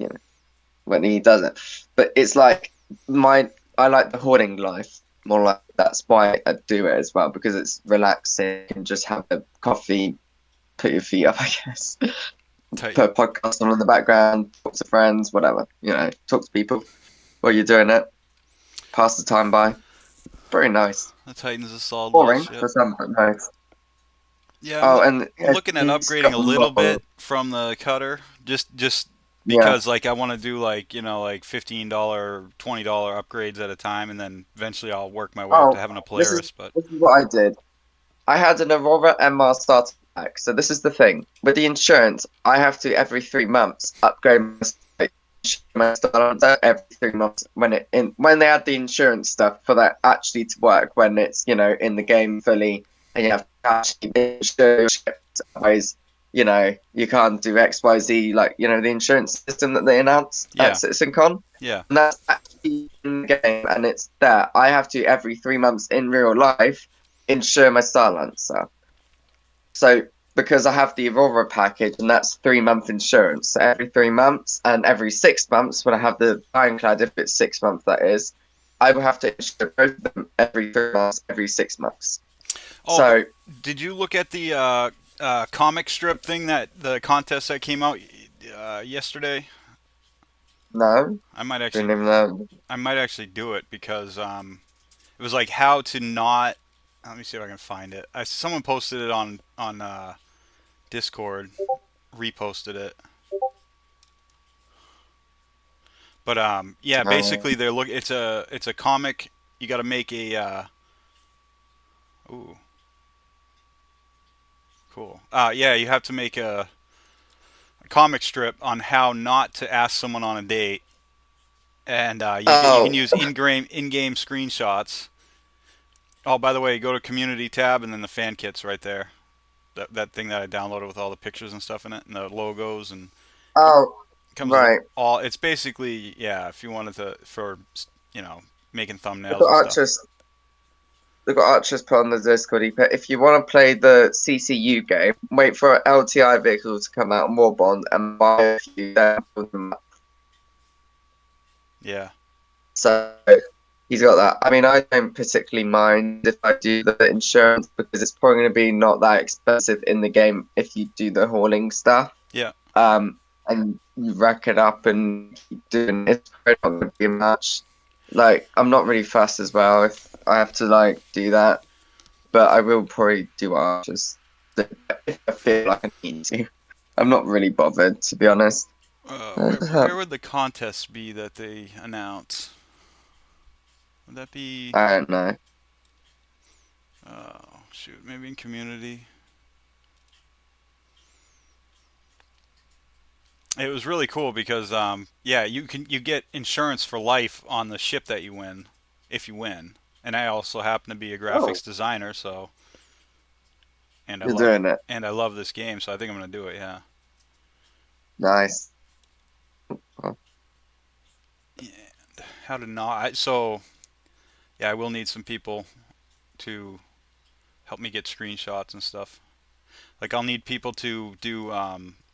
when he does it. But it's like I like the hoarding life more. Like that's why I do it as well, because it's relaxing and just have a coffee, put your feet up, I guess. Put a podcast on in the background, talk to friends, whatever. Talk to people while you're doing it. Pass the time by. Very nice. The Titan's a solid boring ship. for some, but nice. Yeah, I'm looking at upgrading a little bit from the cutter, just because I want to do $15, $20 upgrades at a time, and then eventually I'll work my way up to having a Polaris. This is what I did. I had an Aurora MR starter pack, so this is the thing. With the insurance, I have to every 3 months upgrade my starter every 3 months when they add the insurance stuff for that actually to work when it's in the game fully, and you have to actually insure your ship. Otherwise, you can't do XYZ, the insurance system that they announced at CitizenCon. Yeah. And that's actually in the game, and it's there. I have to, every 3 months in real life, insure my Star Lancer. So because I have the Aurora package, and that's 3-month insurance. So every 3 months, and every 6 months, when I have the Ironclad, if it's 6 months, that is, I will have to insure both of them every 3 months, every 6 months. Oh, So, did you look at the comic strip thing the contest that came out yesterday? no, I might didn't actually, even know. I might actually do it because it was like how to not. Let me see if I can find it. Someone posted it on Discord, reposted it. But yeah, basically it's a comic. You got to make a ooh, cool. Yeah, you have to make a comic strip on how not to ask someone on a date, and you can use in-game screenshots. Oh, by the way, go to community tab and then the fan kit's right there. That thing that I downloaded with all the pictures and stuff in it and the logos and comes with right. all. It's basically if you wanted to making thumbnails They've got and stuff. Archers put on the Discord. If you want to play the CCU game, wait for an LTI vehicle to come out on Warbond and buy a few there. Yeah. So he's got that. I mean, I don't particularly mind if I do the insurance because it's probably going to be not that expensive in the game if you do the hauling stuff. Yeah. And you rack it up and keep doing it. It's probably not going to be much. Like, I'm not really fast as well if I have to, like, do that. But I will probably do Archers if I feel like I need to. I'm not really bothered, to be honest. Where would the contest be that they announce? Would that be? I don't know. Oh shoot, maybe in community. It was really cool because you get insurance for life on the ship that you win if you win. And I also happen to be a graphics designer, so and I love this game, so I think I'm gonna do it. Yeah. Nice. And how to not? I will need some people to help me get screenshots and stuff. Like I'll need people to do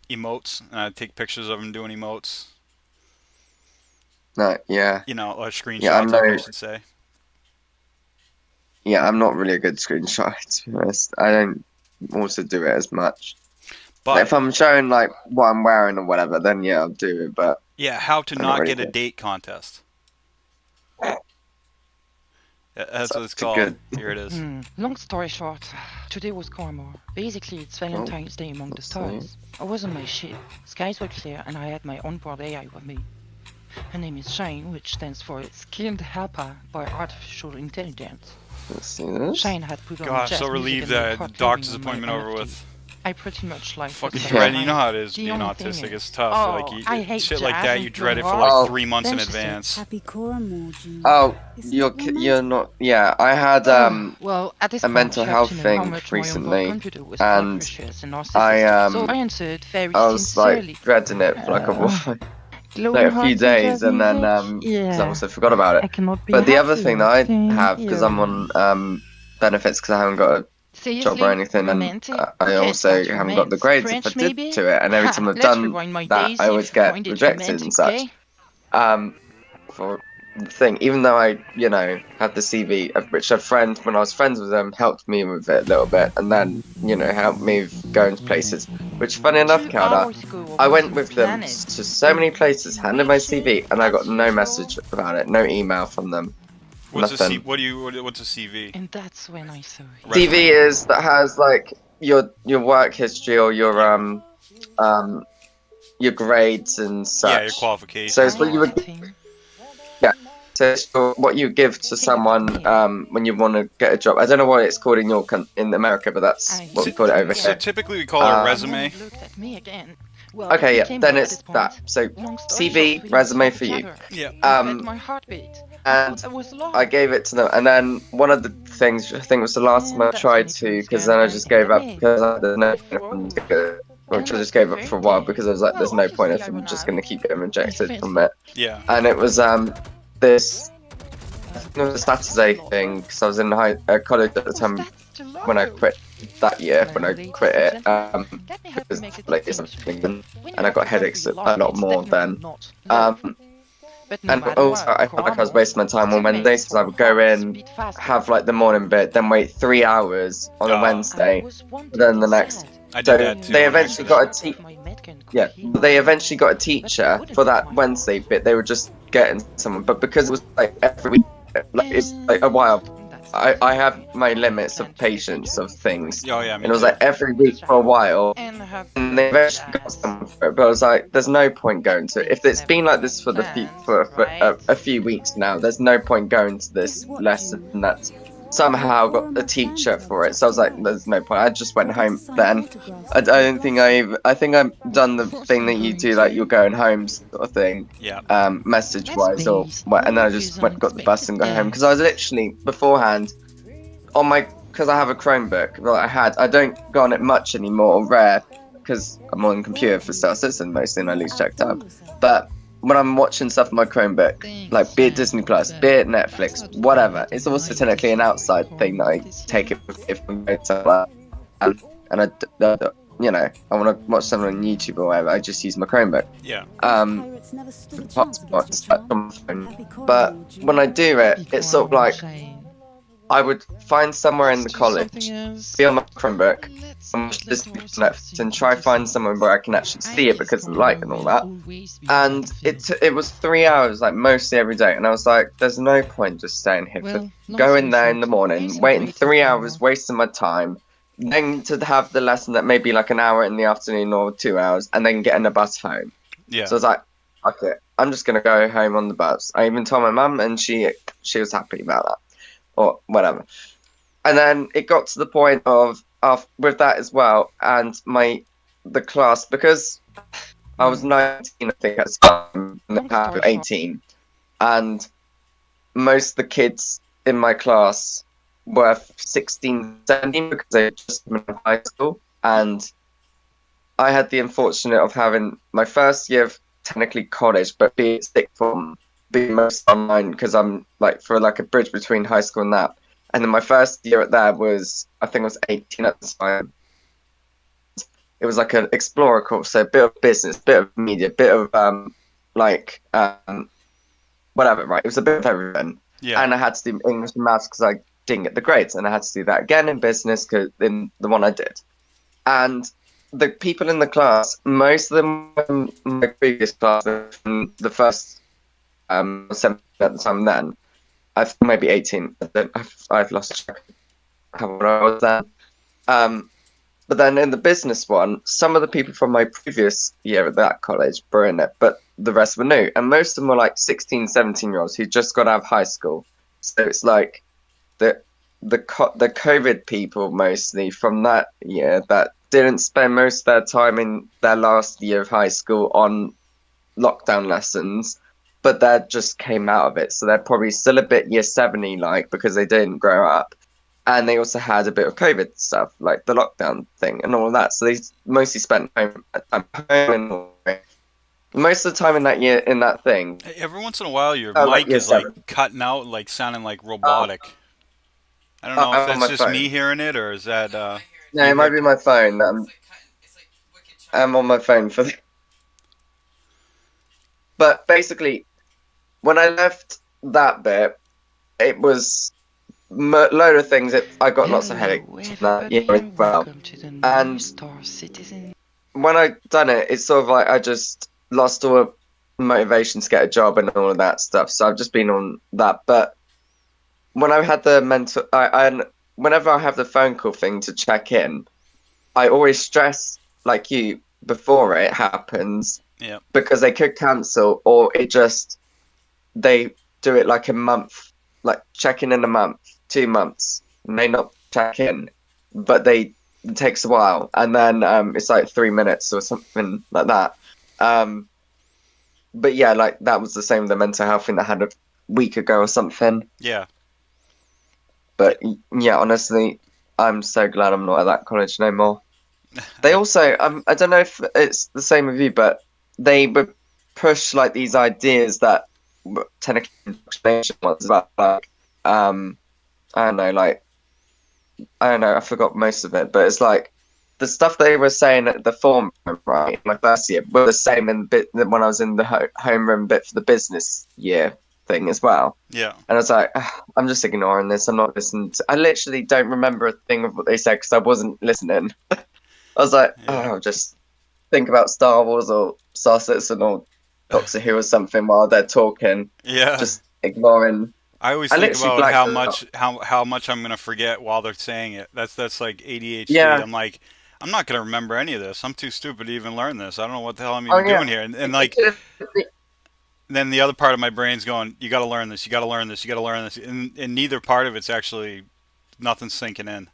emotes, and I take pictures of them doing emotes. No, yeah. Or screenshots, I should say. Yeah, I'm not really a good screenshot, to be honest. I don't also do it as much. But if I'm showing, like, what I'm wearing or whatever, then yeah, I'll do it, but... Yeah, how to not get a date contest. That's what it's called. Here it is. Long story short, today was Cormor. Basically, it's Valentine's Day among the stars. I was on my ship, skies were clear, and I had my onboard AI with me. Her name is Shine, which stands for Skilled Helper by Artificial Intelligence. Let's see this. Shine had put on Gosh, jazz so relieved that the doctor's appointment over with. I pretty much like fucking dread. You know how it is being autistic. It's tough. Shit like that, you dread it for like 3 months in advance. Happy Corumor. Oh, you're not. Yeah, I had well, at this a mental health thing recently, and I was like dreading it for like a few days, and then I also forgot about it. But the other thing that I have, because I'm on benefits because I haven't got a job or anything, and I also haven't got the grades if I did to it, and every time I've done that, I always get rejected and such. For the thing, even though I, had the CV, which a friend, when I was friends with them, helped me with it a little bit, and then, helped me with going to places. Which, funny enough, Calda, I went with them to so many places, handed my CV, and I got no message about it, no email from them. What's a CV? And that's when I saw it. CV is that has like your work history or your grades and such. Yeah, your qualifications. So it's what you would. Yeah. So it's what you give to someone when you want to get a job. I don't know what it's called in America, but that's what we call it over here. So typically we call it a resume. Okay, yeah. Then it's that. So CV, resume for you. Yeah. And I gave it to them, and then one of the things, I think it was the last time I tried to, because then I just gave up because I had no point. I just gave up for a while because I was like, there's no point if I'm just going to keep getting rejected from it. Yeah. And it was this, it was a Saturday thing, because I was in college at the time, when I quit that year, when I quit it, Let me help you make it like, easier. something, When you and I have got to headaches go a through your lot life, more it's then. definitely not love. But no And matter also, what, I felt like I was Corundum wasting my time on still makes Wednesdays because I our would go hearts in, beat faster. have like the morning bit, then wait 3 hours on a Ah. I Wednesday, was wanted then the next. instead. I did So that too they on eventually accident. got a yeah, they eventually got a teacher for that Wednesday bit. They were just getting someone, but because it was like every week, like it's like a while. I have my limits of patience of things, Oh yeah, and me it was too. like every week for a while, and they eventually got someone for it. But I was like, there's no point going to it. If it's been like this for a few weeks now, there's no point going to this lesson that's somehow got a teacher for it. So I was like, there's no point. I just went home then. I don't think I think I've done the thing that you do, like you're going home sort of thing, Yeah. message wise, or what, and then I just got the bus and got home because I was literally beforehand on my because I have a Chromebook. Well, I don't go on it much anymore, rare, because I'm on computer for Star Citizen mostly, and I lose track of time. But when I'm watching stuff on my Chromebook, like be it Disney Plus, be it Netflix, whatever, it's also technically an outside thing that I take it if I'm going to and you know, I want to watch something on YouTube or whatever. I just use my Chromebook. Yeah. Hotspots on my phone. But when I do it, it's sort of like I would find somewhere in the college, be on my Chromebook, and watch this Netflix, and try find somewhere where I can actually see it because of the light and all that. And it was 3 hours, like mostly every day, and I was like, "There's no point just staying here for going there in the morning, waiting 3 hours, wasting my time, then to have the lesson that may be like an hour in the afternoon or 2 hours, and then getting a bus home." Yeah. So I was like, "Okay, I'm just gonna go home on the bus." I even told my mum, and she was happy about that, or whatever. And then it got to the point of with that as well, and the class, because I was 19, I think at the time, and I was 18, and most of the kids in my class were 16, 17 because they just been in high school, and I had the unfortunate of having my first year of technically college, but be it sixth form, being most online because I'm like for like a bridge between high school and that. And then my first year at there was, I think I was 18 at the time. It was like an explorer course, so a bit of business, bit of media, bit of whatever, right? It was a bit of everything. Yeah. And I had to do English and maths because I didn't get the grades, and I had to do that again in business in the one I did. And the people in the class, most of them were in my previous class, from the first 7 at the time then. I've maybe 18. I've lost track of how old I was then. But then in the business one, some of the people from my previous year at that college were in it, but the rest were new. And most of them were like 16, 17-year-olds who just got out of high school. So it's like the COVID people mostly from that year that didn't spend most of their time in their last year of high school on lockdown lessons, but that just came out of it. So they're probably still a bit year 70 like because they didn't grow up. And they also had a bit of COVID stuff, like the lockdown thing and all of that. So they mostly spent home and most of the time in that year, in that thing. Every once in a while, your like mic is like cutting out, like sounding like robotic. I don't know if I'm on that's my just phone. me hearing it or is that. No, it might be my phone. I'm on my phone for. But basically, when I left that bit, it was load of things. I got lots of headaches that year as well. And when I done it, it's sort of like I just lost all motivation to get a job and all of that stuff. So I've just been on that. But when I had the whenever I have the phone call thing to check in, I always stress like you before it happens. Yeah. Because they could cancel, or they do it like a month, like checking in a month, 2 months, may not check in, but it takes a while, and then it's like 3 minutes or something like that. But yeah, like that was the same with the mental health thing that had a week ago or something. Yeah. But yeah, honestly, I'm so glad I'm not at that college no more. They also, I don't know if it's the same with you, but they would push like these ideas that technically indoctrination was about, like I don't know, like I don't know, I forgot most of it, but it's like the stuff they were saying at the forum, right, in my first year, were the same in bit when I was in the homeroom bit for the business year thing as well. Yeah. And I was like, I'm just ignoring this. I'm not listening. I literally don't remember a thing of what they said because I wasn't listening. I was like, oh, just think about Star Wars or Star Citizen or Doctor Who or something while they're talking. Yeah. Just ignoring. I always I think literally about blacked how out. much I'm gonna forget while they're saying it. That's like ADHD. Yeah. I'm like, I'm not gonna remember any of this. I'm too stupid to even learn this. I don't know what the hell I'm Oh even yeah. doing here. And like, then the other part of my brain's going, you got to learn this. You got to learn this. You got to learn this. And neither part of it's actually nothing's sinking in.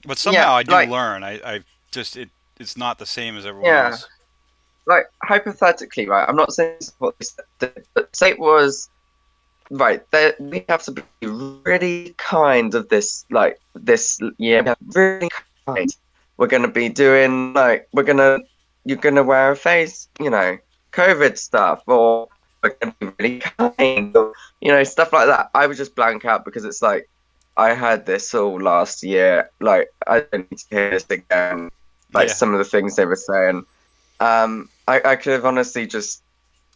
But somehow I do learn. I just it's not the same as everyone else. Like hypothetically, right? I'm not saying this is what they said, but say it was right. We have to be really kind of this, like this year. We have to be really kind. We're gonna be doing like you're gonna wear a face, COVID stuff, or we're gonna be really kind, or stuff like that. I would just blank out because it's like I had this all last year. Like I don't need to hear this again. Like some of the things they were saying. I could have honestly just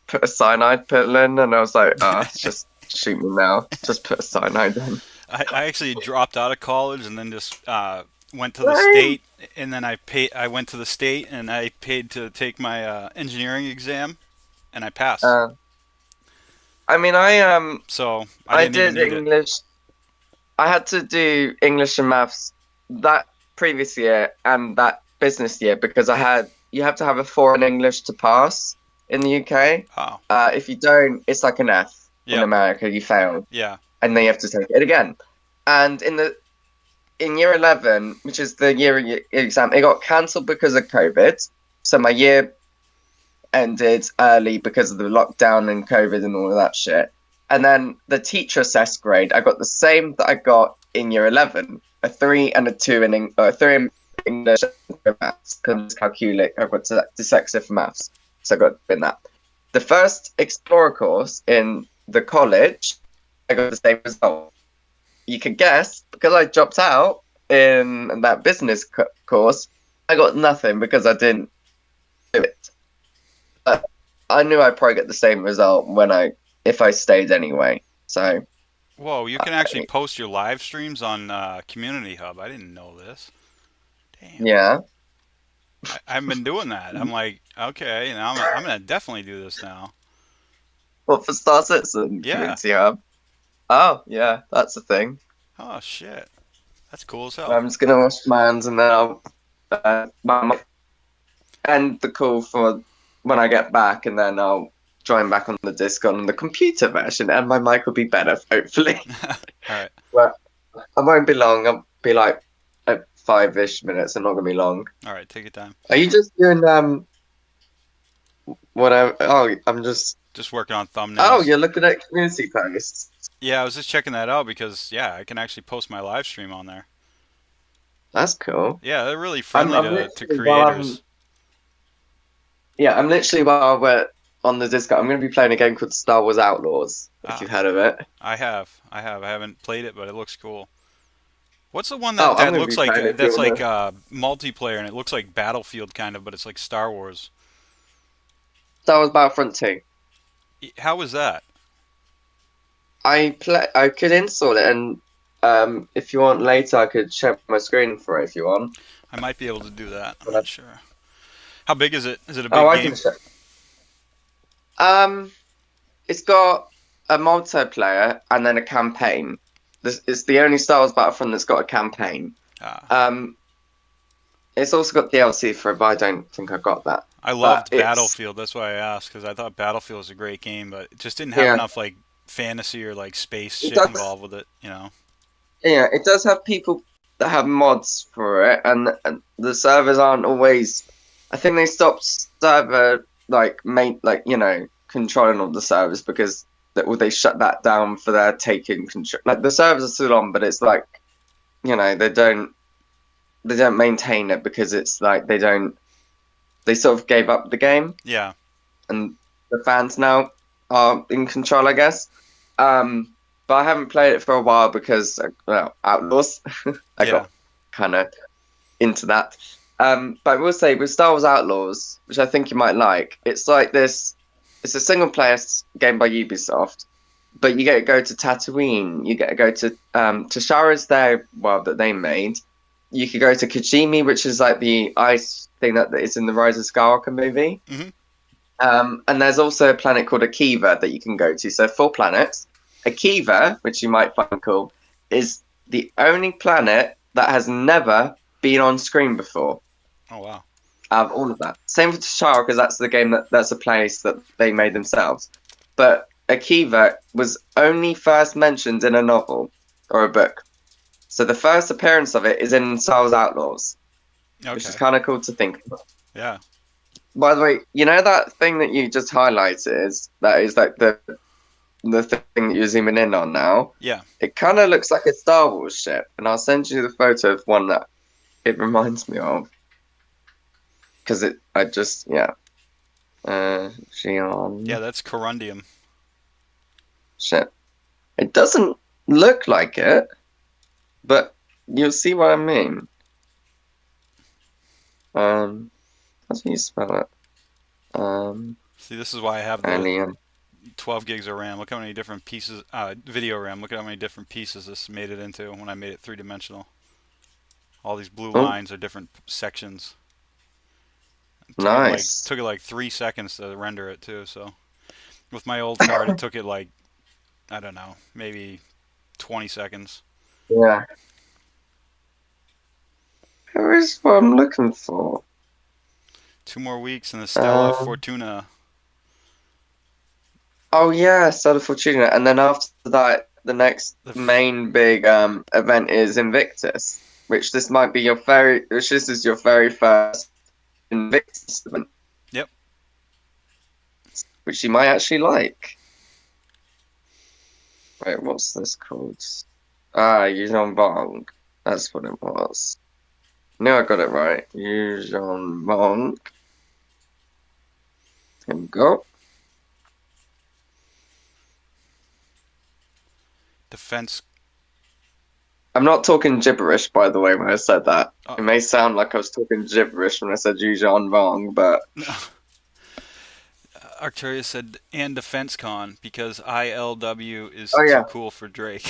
put a cyanide pill in, and I was like, just shoot me now. Just put a cyanide in. I actually dropped out of college and then just went to the state, and then I went to the state and I paid to take my engineering exam, and I passed. I mean, so I did English. I had to do English and maths that previous year and that business year because you have to have a 4 in English to pass in the UK. Oh. If you don't, it's like an F in America. You fail. Yeah. And then you have to take it again. And in year 11, which is the year exam, it got cancelled because of COVID. So my year ended early because of the lockdown and COVID and all of that shit. And then the teacher assessed grade, I got the same that I got in year 11, a 3 and a 2 in 3 in English and maths. Because calculate, I've got dyslexia for maths, so I got in that. The first Explorer course in the college, I got the same result. You could guess, because I dropped out in that business course, I got nothing because I didn't do it. But I knew I'd probably get the same result if I stayed anyway. So. Whoa! You can actually post your live streams on Community Hub. I didn't know this. Damn. Yeah. I've been doing that. I'm like, okay, now I'm gonna definitely do this now. What, for Star Citizen Community Hub? Oh yeah, that's a thing. Oh shit, that's cool as hell. I'm just gonna wash my hands and then I'll end the call for when I get back, and then I'll join back on the Discord on the computer version, and my mic will be better, hopefully. Alright. Well, I won't be long. I'll be like 5-ish minutes. I'm not gonna be long. Alright, take your time. Are you just doing whatever? Oh, I'm just working on thumbnails. Oh, you're looking at community posts. Yeah, I was just checking that out because I can actually post my live stream on there. That's cool. Yeah, they're really friendly to creators. I'm literally while we're on the Discord, I'm going to be playing a game called Star Wars Outlaws. If you've heard of it. I have. I haven't played it, but it looks cool. What's the one that looks like that's like multiplayer and it looks like Battlefield kind of, but it's like Star Wars? Star Wars Battlefront 2. How was that? I could install it, and if you want later, I could share my screen for it if you want. I might be able to do that. I'm not sure. How big is it? Is it a big game? It's got a multiplayer and then a campaign. It's the only Star Wars Battlefront that's got a campaign. It's also got DLC for it, but I don't think I got that. I loved Battlefield. That's why I asked, because I thought Battlefield was a great game, but it just didn't have enough like fantasy or like space shit involved with it, Yeah, it does have people that have mods for it, and the servers aren't always. I think they stopped server controlling all the servers because they shut that down for their taking control. Like the servers are still on, but it's like, they don't maintain it because it's like they sort of gave up the game. Yeah. And the fans now are in control, I guess. but I haven't played it for a while because, well, Outlaws. I Yeah. got kind of into that. But I will say with Star Wars Outlaws, which I think you might like, it's like this. It's a single player game by Ubisoft, but you get to go to Tatooine. You get to go to Tashara's their world that they made. You could go to Kijimi, which is like the ice thing that is in the Rise of Skywalker movie. Mhm. And there's also a planet called Akiva that you can go to. So 4 planets. Akiva, which you might find cool, is the only planet that has never been on screen before. Oh wow. Out of all of that. Same for Tashara, because that's the game that's a place that they made themselves. But Akiva was only first mentioned in a novel or a book. So the first appearance of it is in Star Wars Outlaws, which is Okay. kind of cool to think about. Yeah. By the way, you know that thing that you just highlighted? That is like the thing that you're zooming in on now? Yeah. It kind of looks like a Star Wars ship, and I'll send you the photo of one that it reminds me of. Because yeah. Xi'an. Yeah, that's Corundum. Shit. It doesn't look like it, but you'll see what I mean. How do you spell it? See, this is why I have the Alien. 12 gigs of RAM. Look how many different pieces, video RAM. Look at how many different pieces this made it into when I made it 3-dimensional. All these blue Oh. lines are different sections. Nice. Took it like 3 seconds to render it too. So with my old card, it took it like, I don't know, maybe 20 seconds. Yeah. Here is what I'm looking for. 2 more weeks and the Stella Fortuna. Oh yeah, Stella Fortuna, and then after that, the next main big event is Invictus, which this is your very first Invictus event. Yep. Which you might actually like. Wait, what's this called? Yuuzhan Vong. That's what it was. Knew I got it right. Yuuzhan Vong. Here we go. Defense. I'm not talking gibberish, by the way, when I said that. Oh. It may sound like I was talking gibberish when I said Yuuzhan Vong, but... Arcturus said, and Defense Con, because ILW is yeah. too cool for Drake.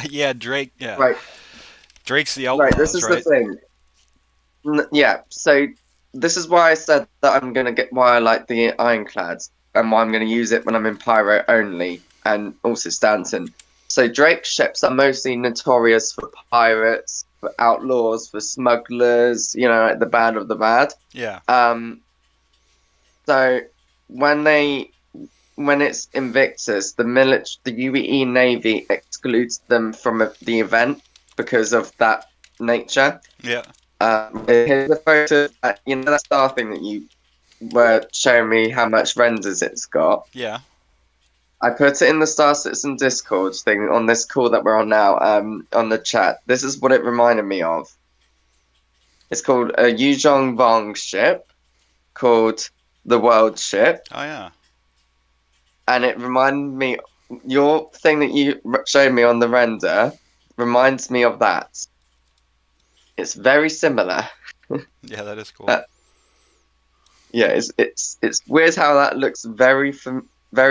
Yeah, Drake, yeah. Right. Drake's the outlaw, Right, this is the thing. Yeah, so this is why I said that I'm going to get why I like the Ironclads, and why I'm going to use it when I'm in Pyro only, and also Stanton. So Drake's ships are mostly notorious for pirates, for outlaws, for smugglers, you know, like the bad of the bad. Yeah. So when it's Invictus, the UEE Navy excludes them from the event because of that nature. Yeah. Here's a photo. You know that star thing that you were showing me how much renders it's got. Yeah. I put it in the Star Citizen Discord thing on this call that we're on now, on the chat. This is what it reminded me of. It's called a Yuuzhan Vong ship called the World Ship. Oh, yeah. And it reminded me, your thing that you showed me on the render reminds me of that. It's very similar. Yeah, that is cool. Yeah, it's weird how that looks very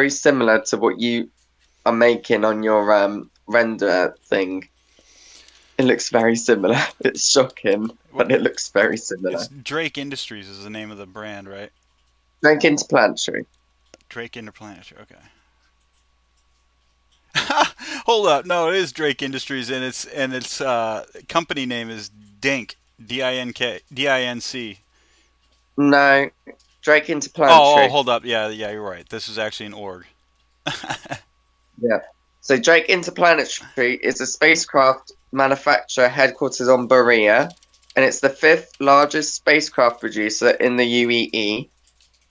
similar to what you are making on your render thing. It looks very similar. It's shocking, but it looks very similar. It's Drake Industries is the name of the brand, right? Drake Interplanetary. Drake Interplanetary, okay. Hold up, no, it is Drake Industries, and its company name is Dink, D-I-N-K, D-I-N-C. No, Drake Interplanetary. Oh, hold up, yeah, you're right. This is actually an org. Yeah. So Drake Interplanetary is a spacecraft manufacturer headquartered on Berea, and it's the 5th largest spacecraft producer in the UEE.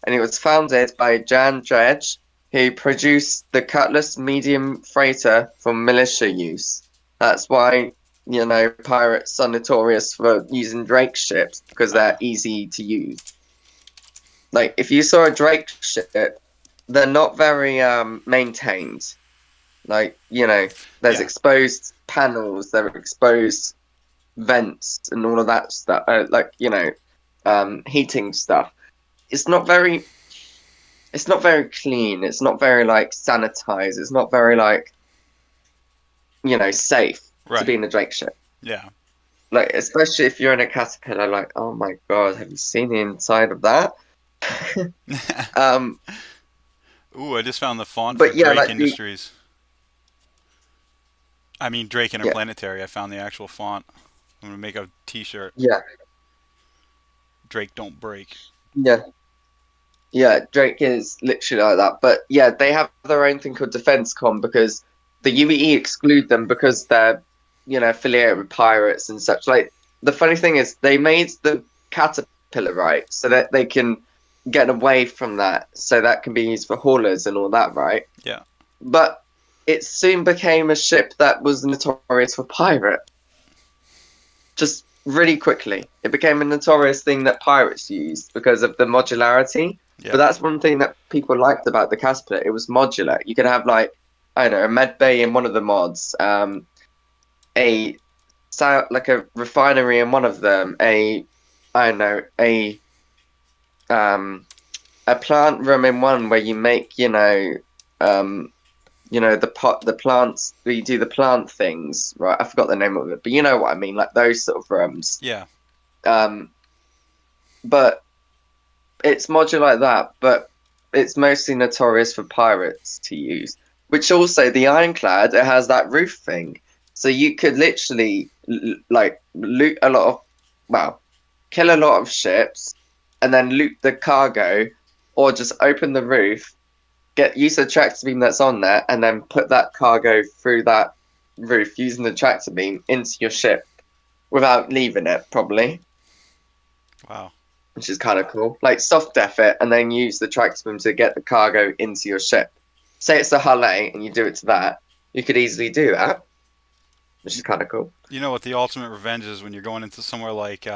And it was founded by Jan Dredge, who produced the Cutlass medium freighter for militia use. That's why, you know, pirates are notorious for using Drake ships, because they're easy to use. Like, if you saw a Drake ship, they're not very maintained. Like, you know, there's Yeah. exposed panels, there are exposed vents and all of that stuff, like, you know, heating stuff. It's not very clean. It's not very like sanitized. It's not very like, you know, safe to be Right. in a Drake ship. Yeah. Like, especially if you're in a caterpillar, like, oh my god, have you seen the inside of that? um, Ooh, I just found the font for but yeah, Drake like the Industries. I mean Drake yeah, Interplanetary. I found the actual font. I'm gonna make a T-shirt. yeah, Drake don't break. yeah, yeah. Drake is literally like that. But yeah, they have their own thing called DefenseCon because the UEE exclude them because they're, you know, affiliated with pirates and such. Like, the funny thing is they made the caterpillar right so that they can get away from that, so that can be used for haulers and all that, right? Yeah. But it soon became a ship that was notorious for pirate. Just really quickly, it became a notorious thing that pirates used because of the modularity. Yeah. But that's one thing that people liked about the Casper. It was modular. You could have, like, I don't know, a med bay in one of the mods, a like a refinery in one of them, I don't know, a plant room in one where you make, the plants, where you do the plant things, right? I forgot the name of it, but you know what I mean, like those sort of rooms. Yeah. But it's modular like that, but it's mostly notorious for pirates to use. Which also, the Ironclad, it has that roof thing. So you could literally, like, loot a lot of, well, kill a lot of ships, and then loot the cargo, or just open the roof, use the tractor beam that's on there, and then put that cargo through that roof using the tractor beam into your ship without leaving it, probably. Wow. Which is kind of cool. Like, soft def it, and then use the tractor beam to get the cargo into your ship. Say it's a Hull A, and you do it to that. You could easily do that, which is kind of cool. You know what the ultimate revenge is when you're going into somewhere like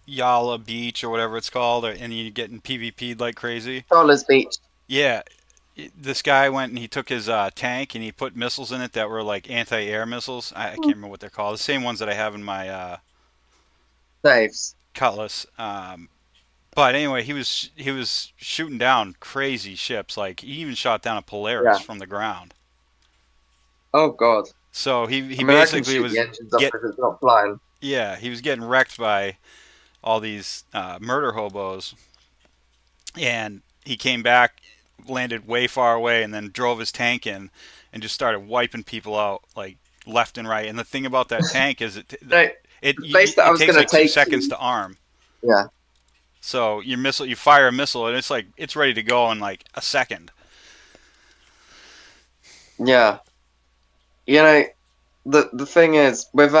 Yala Beach or whatever it's called, and you're getting PvP'd like crazy? Dollars Beach. Yeah. This guy went and he took his tank and he put missiles in it that were like anti-air missiles. I can't remember what they're called. The same ones that I have in my Saves. Cutlass. But anyway, he was shooting down crazy ships. Like, he even shot down a Polaris from the ground. Oh god. So he I mean, basically I can shoot was the engines up if it's not flying. yeah, he was getting wrecked by all these murder hobos, and he came back, landed way far away, and then drove his tank in and just started wiping people out like left and right. And the thing about that tank is it takes like 2 seconds to arm. Yeah. So you fire a missile, and it's ready to go in like a second. Yeah. You know, the thing is with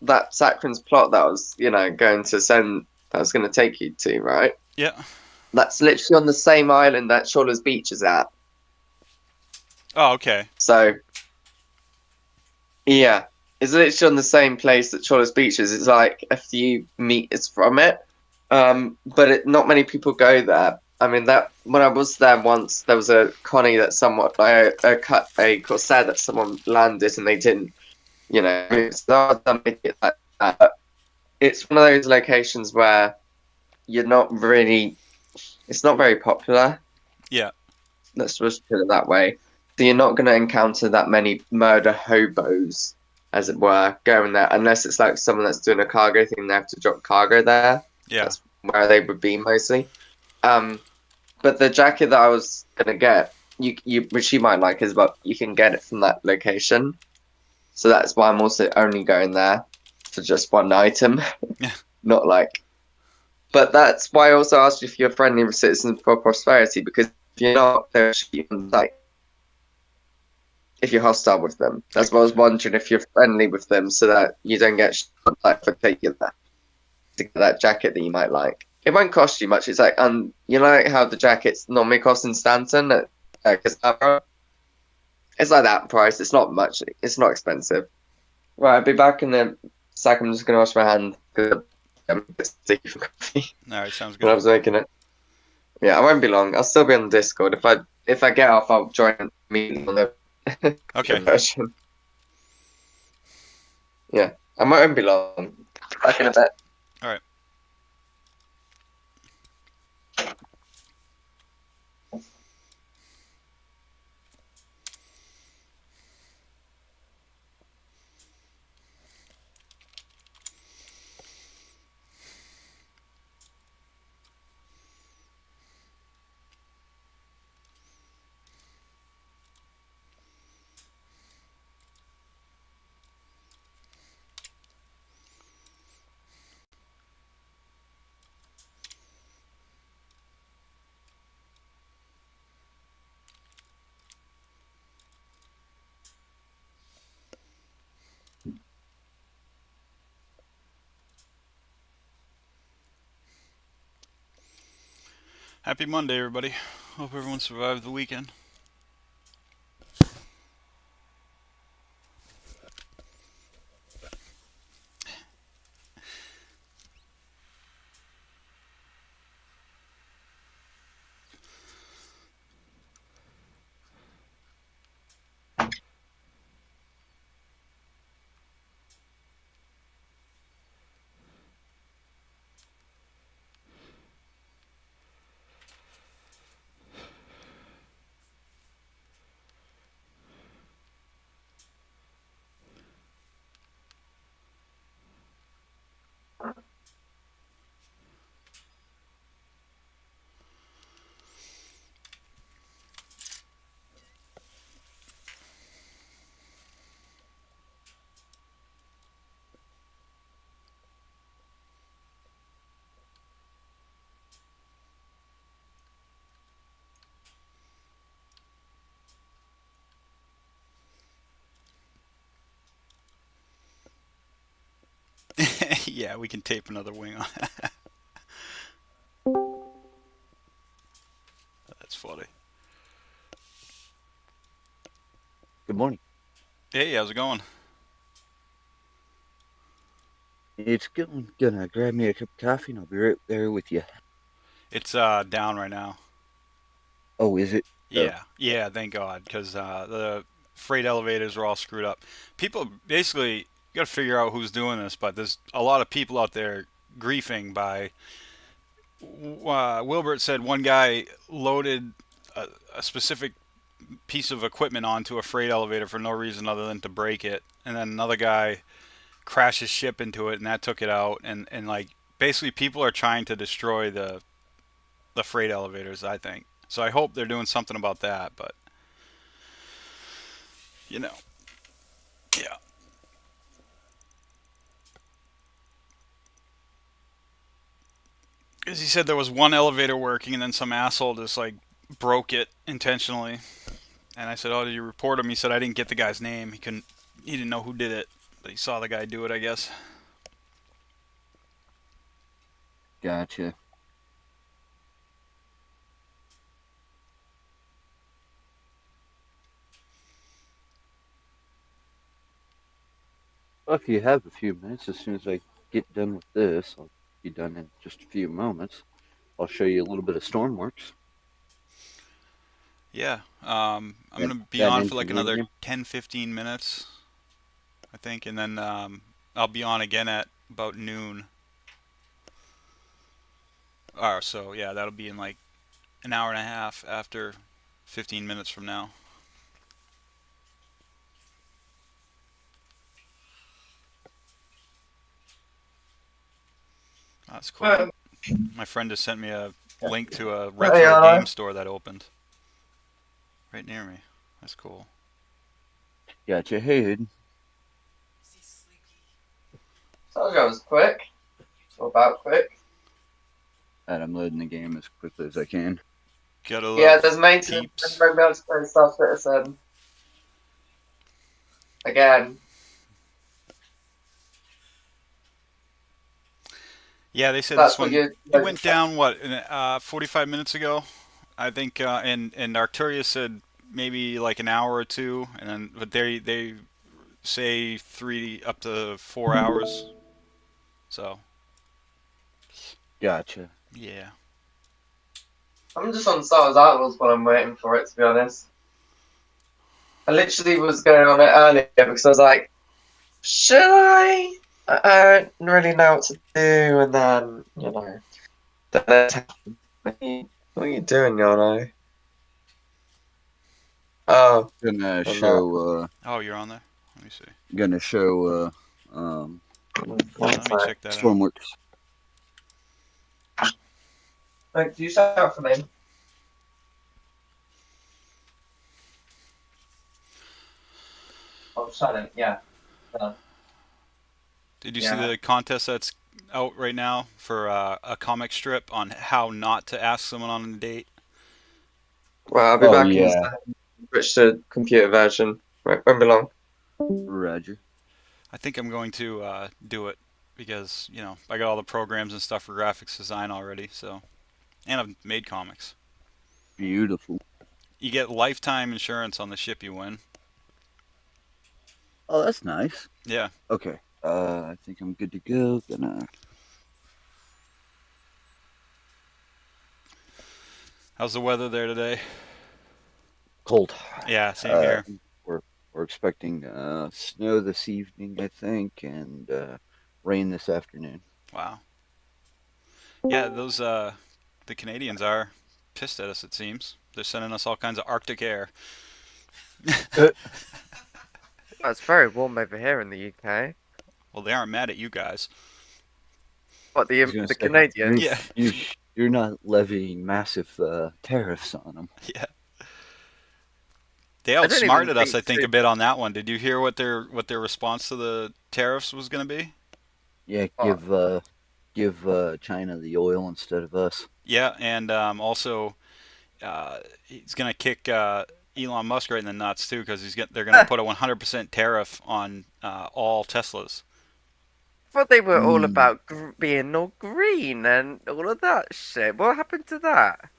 that Sakharin's plot that I was, going to take you to, right? Yeah. That's literally on the same island that Shawler's Beach is at. Oh, okay. So, yeah, it's literally on the same place that Shawler's Beach is. It's like a few meters from it, but not many people go there. I mean, that when I was there once, there was a Connie that a Corsair that someone landed and they didn't, so it's one of those locations where you're not really, it's not very popular. Yeah. Let's just put it that way. So you're not going to encounter that many murder hobos, as it were, going there, unless it's like someone that's doing a cargo thing, they have to drop cargo there. Yeah. That's where they would be mostly. But the jacket that I was gonna get, which you might like, is you can get it from that location. So that's why I'm also only going there for just one item. Yeah. Not like. But that's why I also asked you if you're friendly with Citizens for Prosperity, because if you're not, they'll shoot you on sight. If you're hostile with them. That's why I was wondering if you're friendly with them, so that you don't get shot on sight for taking that. To get that jacket that you might like. It won't cost you much. It's like, you know, like how the jackets normally cost in Stanton at Casabra? It's like that price. It's not much. It's not expensive. Right, I'll be back in a sec. I'm just going to wash my hand because I'm sticky for coffee. Alright, sounds good. When I was making it. Yeah, I won't be long. I'll still be on the Discord. If I get off, I'll join immediately on the Okay. version. Yeah, I won't be long. Back in a bit. All right. Happy Monday, everybody. Hope everyone survived the weekend. Yeah, we can tape another wing on. That's funny. Good morning. Hey, how's it going? It's going. Gonna grab me a cup of coffee and I'll be right there with you. It's down right now. Oh, is it? Oh, Yeah, thank God, because the freight elevators are all screwed up. People basically, you got to figure out who's doing this, but there's a lot of people out there griefing by. Wilbert said one guy loaded a specific piece of equipment onto a freight elevator for no reason other than to break it, and then another guy crashed his ship into it, and that took it out, and like basically people are trying to destroy the freight elevators, I think. So I hope they're doing something about that, but you know, yeah. Because he said there was one elevator working, and then some asshole just like broke it intentionally. And I said, "Oh, did you report him?" He said, "I didn't get the guy's name. He didn't know who did it, but he saw the guy do it, I guess." gotcha. Well, if you have a few minutes, as soon as I get done with this, I'll be done in just a few moments. I'll show you a little bit of Stormworks. Yeah, I'm That, gonna be that on for like engine room another game. 10, 15 minutes, I think, and then I'll be on again at about noon. So yeah, that'll be in like an hour and a half after 15 minutes from now. That's cool. My friend just sent me a link to a retro game store that opened right near me. That's cool. Gotcha. Hey, Hayden. Told you I was quick. Or about quick. And I'm loading the game as quickly as I can. Gotta love Yeah, there's maintenance peeps. and Robots play Star Citizen. Again. Yeah, they said That's this what one. you. It went down what 45 minutes ago, I think, and Arturia said maybe like an hour or two, and then but they say 3 up to 4 hours. So Gotcha. yeah. I'm just on Star Wars Outlaws while I'm waiting for it, to be honest. I literally was going on it earlier because I was like, should I? I don't really know what to do, and then then it happened. What are you doing, Yano? Oh, Gonna I'm not. show. Oh, you're on there? Let me see. Gonna show. Let me check that out. Stormworks. Wait, do you shout out for me? Oh, shut it. Yeah. Did you see the contest that's out right now for a comic strip on how not to ask someone on a date? Well, I'll be Oh, back in yeah. a second. Switch to computer version. Right, won't be long. Roger. I think I'm going to do it because, you know, I got all the programs and stuff for graphics design already, so. And I've made comics. Beautiful. You get lifetime insurance on the ship you win. Oh, that's nice. Yeah. Okay. I think I'm good to go. How's the weather there today? Cold. Yeah, same here. We're expecting snow this evening, I think, and rain this afternoon. Wow. Yeah, those the Canadians are pissed at us, it seems. They're sending us all kinds of Arctic air. It's very warm over here in the UK. Well, they aren't mad at you guys. What, the Canadians? Yeah. You're not levying massive tariffs on them. Yeah. They outsmarted us, I think, a bit on that one. Did you hear what their response to the tariffs was going to be? Yeah, give China the oil instead of us. Yeah, and also he's going to kick Elon Musk right in the nuts too, because they're going to put a 100% tariff on all Teslas. I thought they were all about being all green and all of that shit. What happened to that?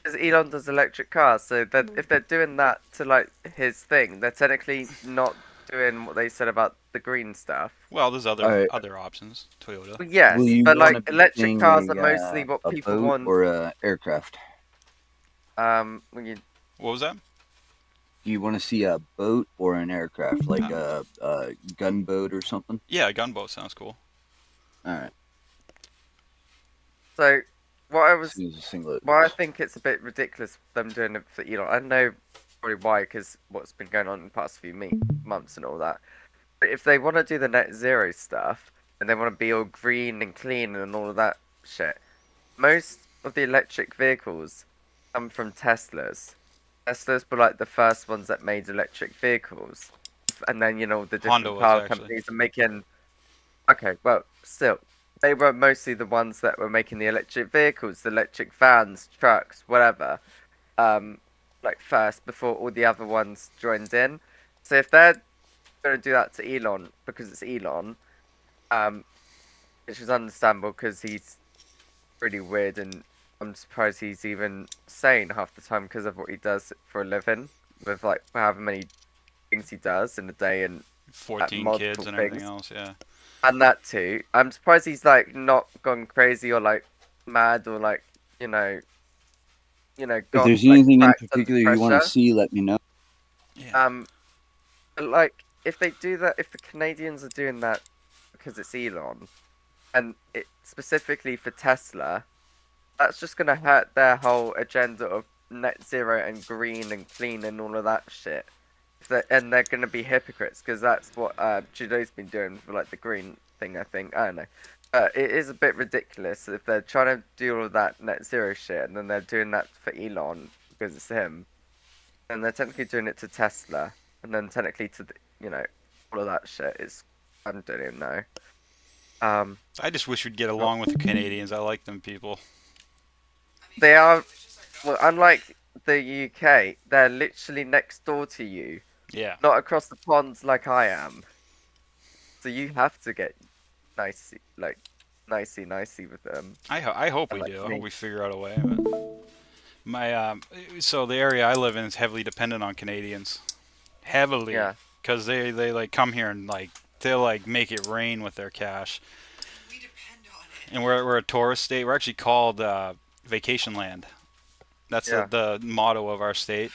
Because Elon does electric cars, so that if they're doing that to like his thing, they're technically not doing what they said about the green stuff. Well, there's other options. Toyota. Well, yes, but like electric cars are mostly what a people boat want. Or a aircraft. When What was that? Do you want to see a boat or an aircraft, like a gunboat or something? Yeah, a gunboat sounds cool. All right. So, why I think it's a bit ridiculous them doing it for Elon. I know probably why, because what's been going on in the past few months and all that. But if they want to do the net zero stuff and they want to be all green and clean and all of that shit, most of the electric vehicles come from Teslas. Teslas were like the first ones that made electric vehicles, and then the different car companies are making. Okay, well, still, they were mostly the ones that were making the electric vehicles, the electric vans, trucks, whatever. Like first before all the other ones joined in. So if they're going to do that to Elon because it's Elon, which is understandable because he's pretty weird and I'm surprised he's even sane half the time because of what he does for a living, with like however many things he does in a day and 14 kids and everything else, yeah. And that too. I'm surprised he's like not gone crazy or like mad or like gone, If there's anything in particular you want to see, let me know. Yeah. But like if they do that, if the Canadians are doing that because it's Elon, and it specifically for Tesla. That's just going to hurt their whole agenda of net zero and green and clean and all of that shit. And they're going to be hypocrites because that's what Trudeau's been doing for like the green thing, I think. I don't know. It is a bit ridiculous if they're trying to do all of that net zero shit and then they're doing that for Elon because it's him. And they're technically doing it to Tesla and then technically to, all of that shit is, I don't even know. I just wish we'd get along with the Canadians. I like them people. They are, well, unlike the UK, they're literally next door to you. Yeah. Not across the ponds like I am. So you have to get nicey with them. I hope we do. I hope we figure out a way. But so the area I live in is heavily dependent on Canadians. Heavily. Yeah. Because they like come here and like they'll like make it rain with their cash. We depend on it. And we're a tourist state. We're actually called Vacation Land. That's the motto of our state.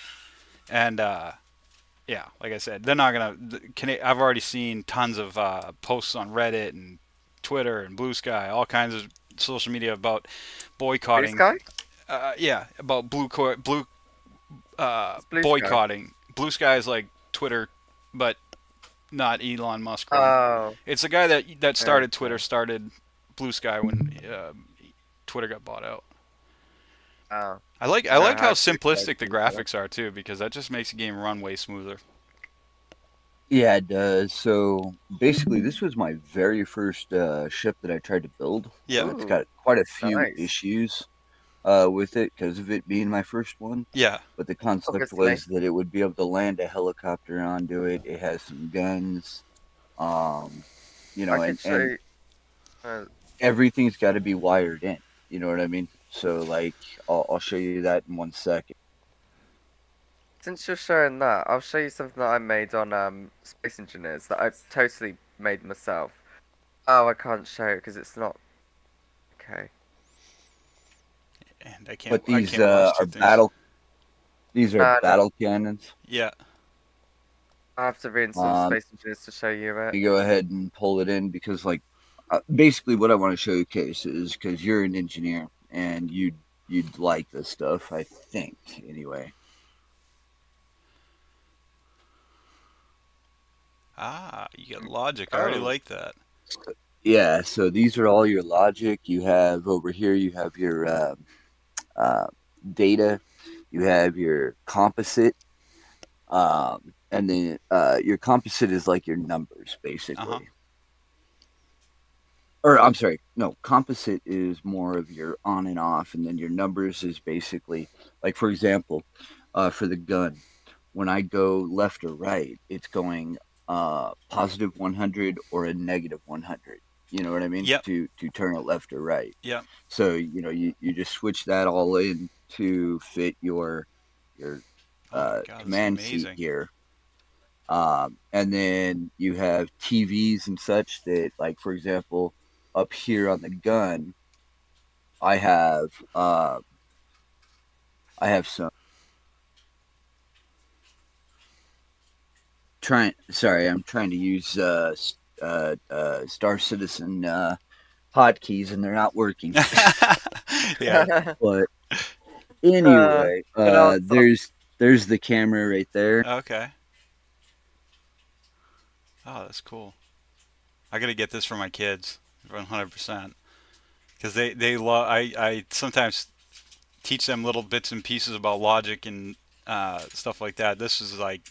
And yeah, like I said, they're not gonna. I've already seen tons of posts on Reddit and Twitter and Blue Sky, all kinds of social media about Blue boycotting. Sky? Yeah, about It's Blue Sky. boycotting. Blue Sky is like Twitter, but not Elon Musk run. Oh. It's the guy that started Twitter, Okay. started Blue Sky when Twitter got bought out. Oh. I like No, how how Blue Sky simplistic the Blue Sky. graphics are too, because that just makes the game run way smoother. Yeah, it does. So basically, this was my very first ship that I tried to build. Yeah. So it's got quite a few Nice. issues with it because of it being my first one. Yeah. But the concept Obviously. was that it would be able to land a helicopter onto it. It has some guns, you know, I could show and you. everything's got to be wired in. You know what I mean? So like, I'll show you that in 1 second. Since you're showing that, I'll show you something that I made on Space Engineers that I've totally made myself. Oh, I can't show it because it's not. Okay. And I can't. But these I can't watch are two things. battle. These are No. battle cannons. Yeah. I have to reinstall Space Engineers to show you it. You go ahead and pull it in because, like, basically what I want to showcase is because you're an engineer and you'd like this stuff, I think. Anyway. Ah, you get logic. I already like that. Yeah, so these are all your logic. You have over here. You have your data. You have your composite. And then your composite is like your numbers, basically. Or I'm sorry, no, composite is more of your on and off, and then your numbers is basically like, for example, for the gun, when I go left or right, it's going positive 100 or a negative 100. You know what I mean? Yep. To turn it left or right. Yeah. So you just switch that all in to fit your command seat here. And then you have TVs and such that, like, for example, up here on the gun, I have some. I'm trying to use Star Citizen hotkeys, and they're not working. Yeah. But anyway, there's the camera right there. Okay. Oh, that's cool. I gotta get this for my kids, 100%, because they love. I sometimes teach them little bits and pieces about logic and stuff like that. This is like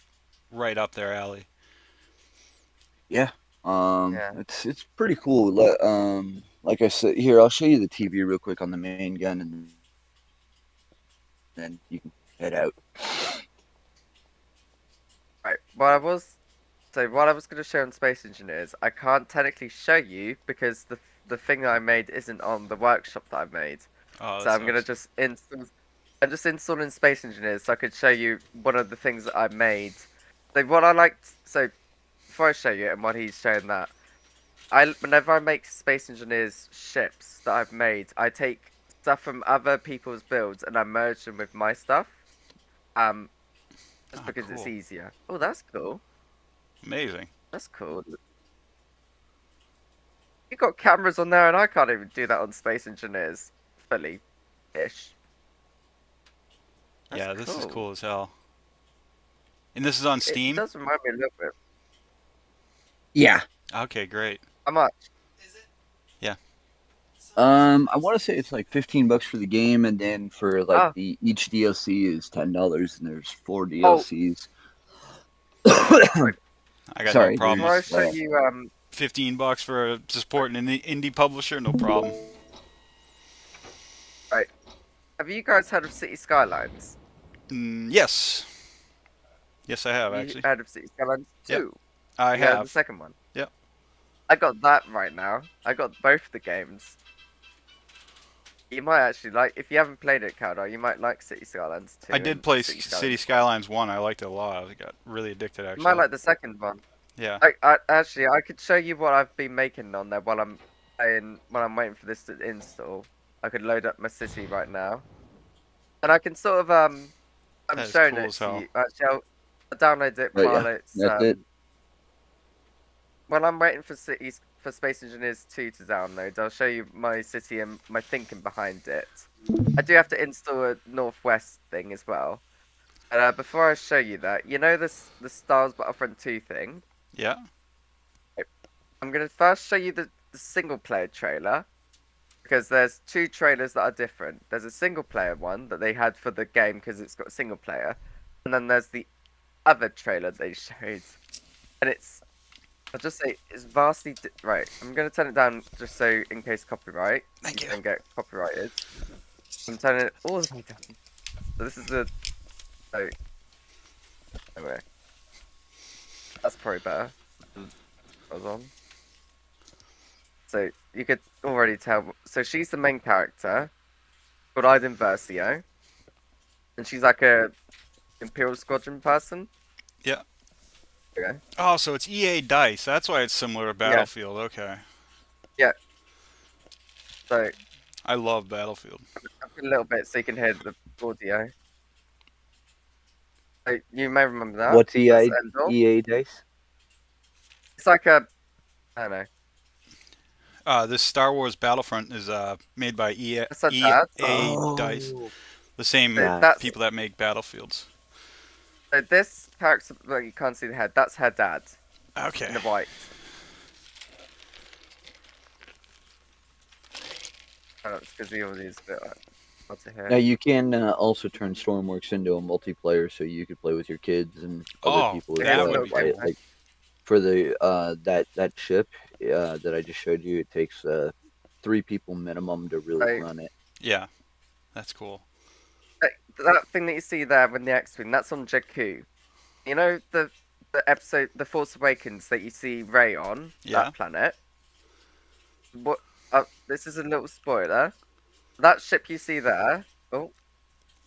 right up their alley. Yeah. It's pretty cool. Like I said, here I'll show you the TV real quick on the main gun, and then you can head out. Right. What I was going to show on Space Engineers, I can't technically show you because the thing that I made isn't on the workshop that I made. Oh, so I'm going to just install. I'm just installing Space Engineers so I could show you one of the things that I made. So what I liked. So before I show you and while he's showing that, whenever I make Space Engineers ships that I've made, I take stuff from other people's builds and I merge them with my stuff. Just because it's easier. Oh, that's cool. Amazing. That's cool. You got cameras on there, and I can't even do that on Space Engineers fully-ish. Yeah, this is cool as hell. And this is on Steam? It does remind me a little bit. Yeah. Okay, great. How much? Yeah. I want to say it's like $15 for the game, and then for like each DLC is $10, and there's 4 DLCs. I got Sorry, no problem. Before I show you, $15 for supporting an indie publisher, no problem. Right. Have you guys heard of City Skylines? Yes. Yes, I have, actually. You heard of City Skylines 2? Yep. I have. have. The second one? Yep. I got that right now. I got both the games. You might actually like, if you haven't played it, Caldor, you might like City Skylines 2. I did play City Skylines 1. I liked it a lot. I got really addicted, actually. You might like the second one. Yeah. Actually, I could show you what I've been making on there while I'm waiting for this to install. I could load up my city right now. And I can sort of, I'm showing it to you. Actually, download it But while yeah, it's that's it. While I'm waiting for Space Engineers 2 to download, I'll show you my city and my thinking behind it. I do have to install a Northwest thing as well. Before I show you that, you know the Stars Battlefront 2 thing? Yeah. I'm going to first show you the single player trailer, because there's 2 trailers that are different. There's a single player one that they had for the game because it's got single player, and then there's the other trailer they showed, and I'll just say it's vastly right. I'm gonna turn it down just so in case copyright. Thank you. Don't get copyrighted. I'm turning it all the way down. So this is the. Oh. Anyway, that's probably better. I was on. So you could already tell. So she's the main character, called Aiden Versio, and she's like a Imperial Squadron person. Yeah. Okay. Oh, so it's EA Dice. That's why it's similar to Battlefield. Okay. Yeah. So. I love Battlefield. A little bit so you can hear the audio. So you may remember that. What's EA Dice? It's like a. I don't know. This Star Wars Battlefront is made by EA Dice, the same people that make Battlefields. So this character, well, you can't see the head. That's her dad. Okay. In the white. Oh, it's because he already is a bit hard to hear. Now you can also turn Stormworks into a multiplayer, so you could play with your kids and other people as well. Like for the that ship that I just showed you, it takes 3 people minimum to really run it. Yeah, that's cool. That thing that you see there with the X-Wing, that's on Jakku. You know the episode, The Force Awakens, that you see Rey on that planet. What? This is a little spoiler. That ship you see there, that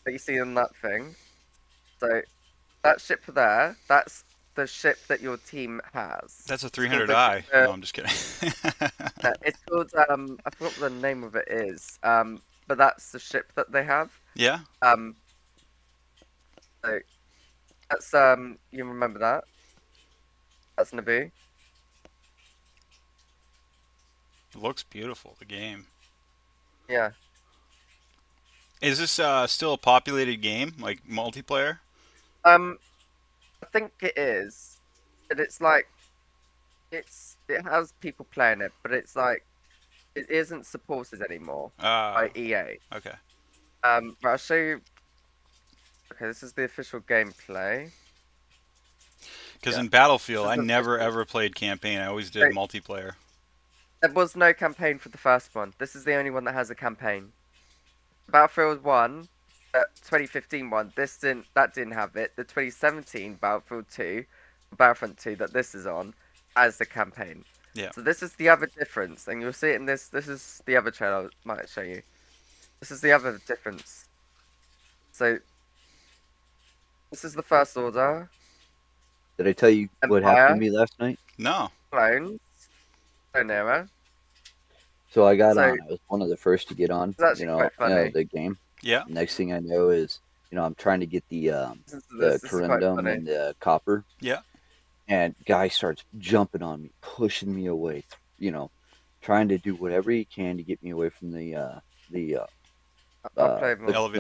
you see on that thing. So that ship there, that's the ship that your team has. That's a 300i. No, I'm just kidding. It's called I forgot what the name of it is. But that's the ship that they have. Yeah. So that's you remember that? That's Naboo. It looks beautiful, the game. Yeah. Is this still a populated game, like multiplayer? I think it is, but it's like it has people playing it, but it's like it isn't supported anymore by EA. Okay. But I'll show you. Okay, this is the official gameplay. Because in Battlefield, I never ever played campaign. I always did multiplayer. There was no campaign for the first one. This is the only one that has a campaign. Battlefield 1, 2015 one, that didn't have it. The 2017 Battlefield 2, Battlefront 2 that this is on, has the campaign. Yeah. So this is the other difference, and you'll see it in this. This is the other trailer I might show you. This is the other difference. So this is the First Order. Did I tell you what happened to me last night? No. Clones. Era. So I got on. I was one of the first to get on. The game. Yeah. Next thing I know is, I'm trying to get the Corundum and the copper. Yeah. And guy starts jumping on me, pushing me away. Trying to do whatever he can to get me away from the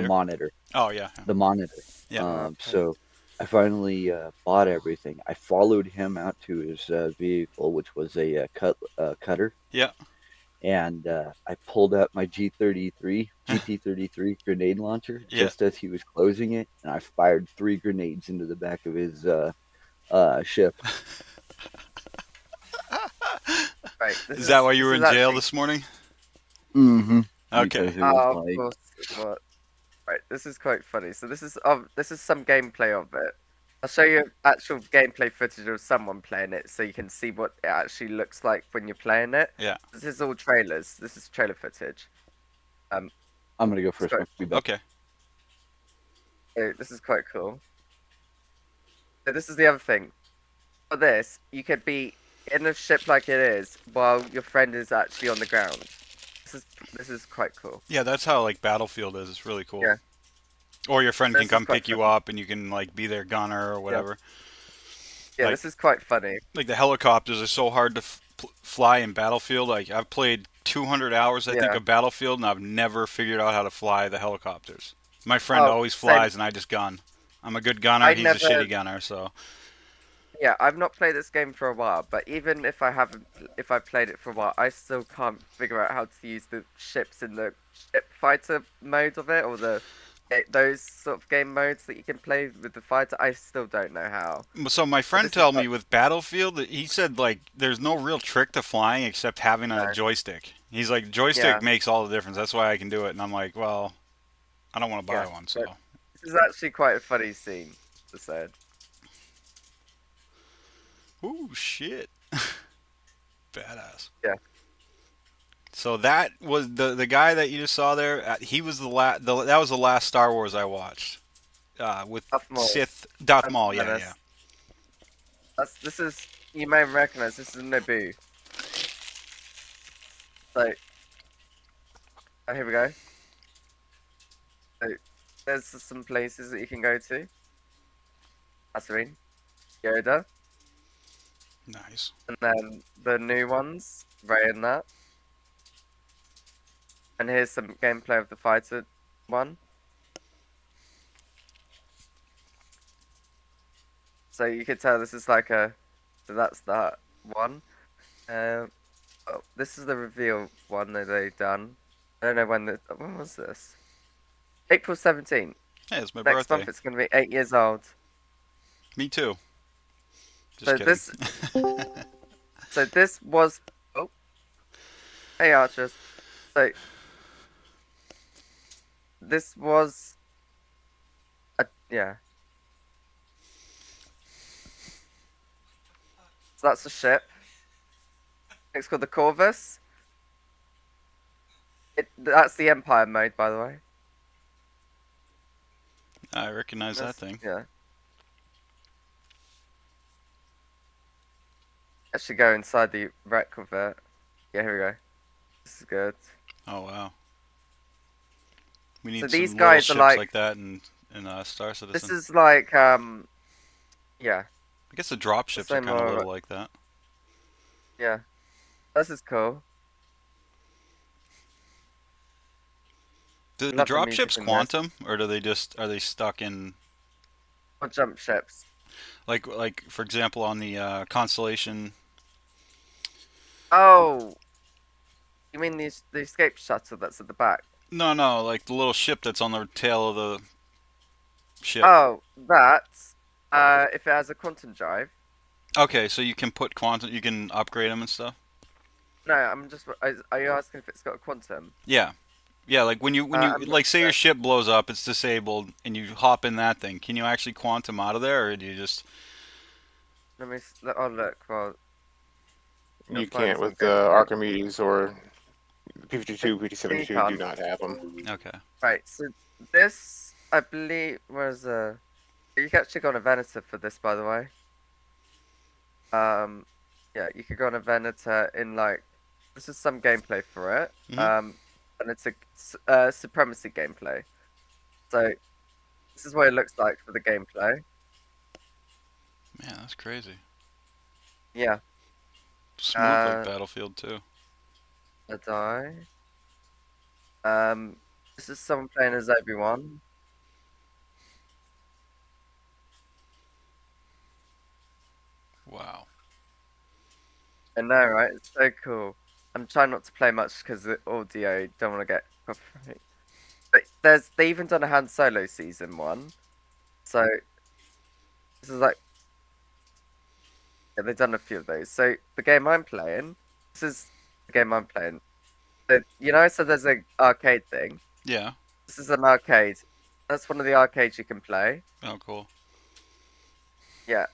monitor. Oh yeah. The monitor. Yeah. So I finally bought everything. I followed him out to his vehicle, which was a cutter. Yeah. And I pulled out my GP33 grenade launcher just as he was closing it, and I fired 3 grenades into the back of his ship. Right. Is that why you were in jail this morning? Mm-hmm. Okay. Of course. What? Right. This is quite funny. So this is some gameplay of it. I'll show you actual gameplay footage of someone playing it, so you can see what it actually looks like when you're playing it. Yeah. This is all trailers. This is trailer footage. I'm gonna go first. Okay. So this is quite cool. So this is the other thing. For this, you could be in a ship like it is, while your friend is actually on the ground. This is quite cool. Yeah, that's how like Battlefield is. It's really cool. Yeah. Or your friend This can is come quite pick you funny. up and you can like be their gunner or whatever. Yeah, Like, this is quite funny. like the helicopters are so hard to fly in Battlefield. Like I've played 200 hours, I think, Yeah. of Battlefield, and I've never figured out how to fly the helicopters. My friend Oh, always same. flies, and I just gun. I'm a good gunner. I He's a never. shitty gunner. So Yeah, I've not played this game for a while, but even if I haven't, if I played it for a while, I still can't figure out how to use the ships in the ship fighter mode of it, or those sort of game modes that you can play with the fighter. I still don't know how. So my But friend this is told like, me with Battlefield, that he said like there's no real trick to flying except having a No. joystick. He's like joystick Yeah. makes all the difference. That's why I can do it. And I'm like, well, I don't want to buy Yeah, one. but So this is actually quite a funny scene. I said. ooh shit, badass. Yeah. So that was the guy that you just saw there. He was that was the last Star Wars I watched. With Darth Maul. Darth Maul. Yeah, Menace. yeah. This is, you may recognize this is Naboo. So, here we go. So, there's some places that you can go to. Tatooine, Yoda, Nice. and then the new ones, Rey and that. And here's some gameplay of the fighter one. So you could tell this is like so that's that one. Oh, this is the reveal one that they've done. I don't know when was this? April 17th. Hey, it's my Next birthday. month it's going to be 8 years old. Me too. Just So kidding. So this was, oh, hey Archers. So this was, yeah. So that's a ship. It's called the Corvus. That's the Empire mode, by the way. I recognize that thing. Yeah. I should go inside the wreck of it. Yeah, here we go. This is good. Oh wow. We need So some these little guys are ships like that in Star Citizen. This is like, yeah. I guess the drop ships are same kind of a more- little like that. Yeah. This is cool. Do the Love the drop music ships in this. quantum, or are they stuck in Or jump ships. like for example on the Constellation? Oh. You mean the escape shuttle that's at the back? No, like the little ship that's on the tail of the ship. Oh, that. If it has a quantum drive. Okay, so you can put quantum, you can upgrade them and stuff. No, are you asking if it's got a quantum? Yeah, yeah. Like when you I'm like say your not ship blows up, it's disabled, and you hop in that thing. Can you actually quantum out of there, or do you just? Let me. Oh look. Well. You You'll find can't with something. Archimedes or P-52, You P-72 do can't. not have them. Okay. Right. So this, I believe, was a. You can actually go on a Venator for this, by the way. Yeah, you could go on a Venator in like. This is some gameplay for it. Mhm. And it's a supremacy gameplay. So this is what it looks like for the gameplay. Man, that's crazy. Yeah. Smooth like Battlefield too. A die. This is someone playing as Obi-Wan. Wow. I know, right? It's so cool. I'm trying not to play much because the audio don't want to get copyright. But they even done a Han Solo season 1. So this is like, yeah, they've done a few of those. So the game I'm playing, this is the game I'm playing. So, you know, so there's an arcade thing. Yeah. This is an arcade. That's one of the arcades you can play. Oh, cool. Yeah.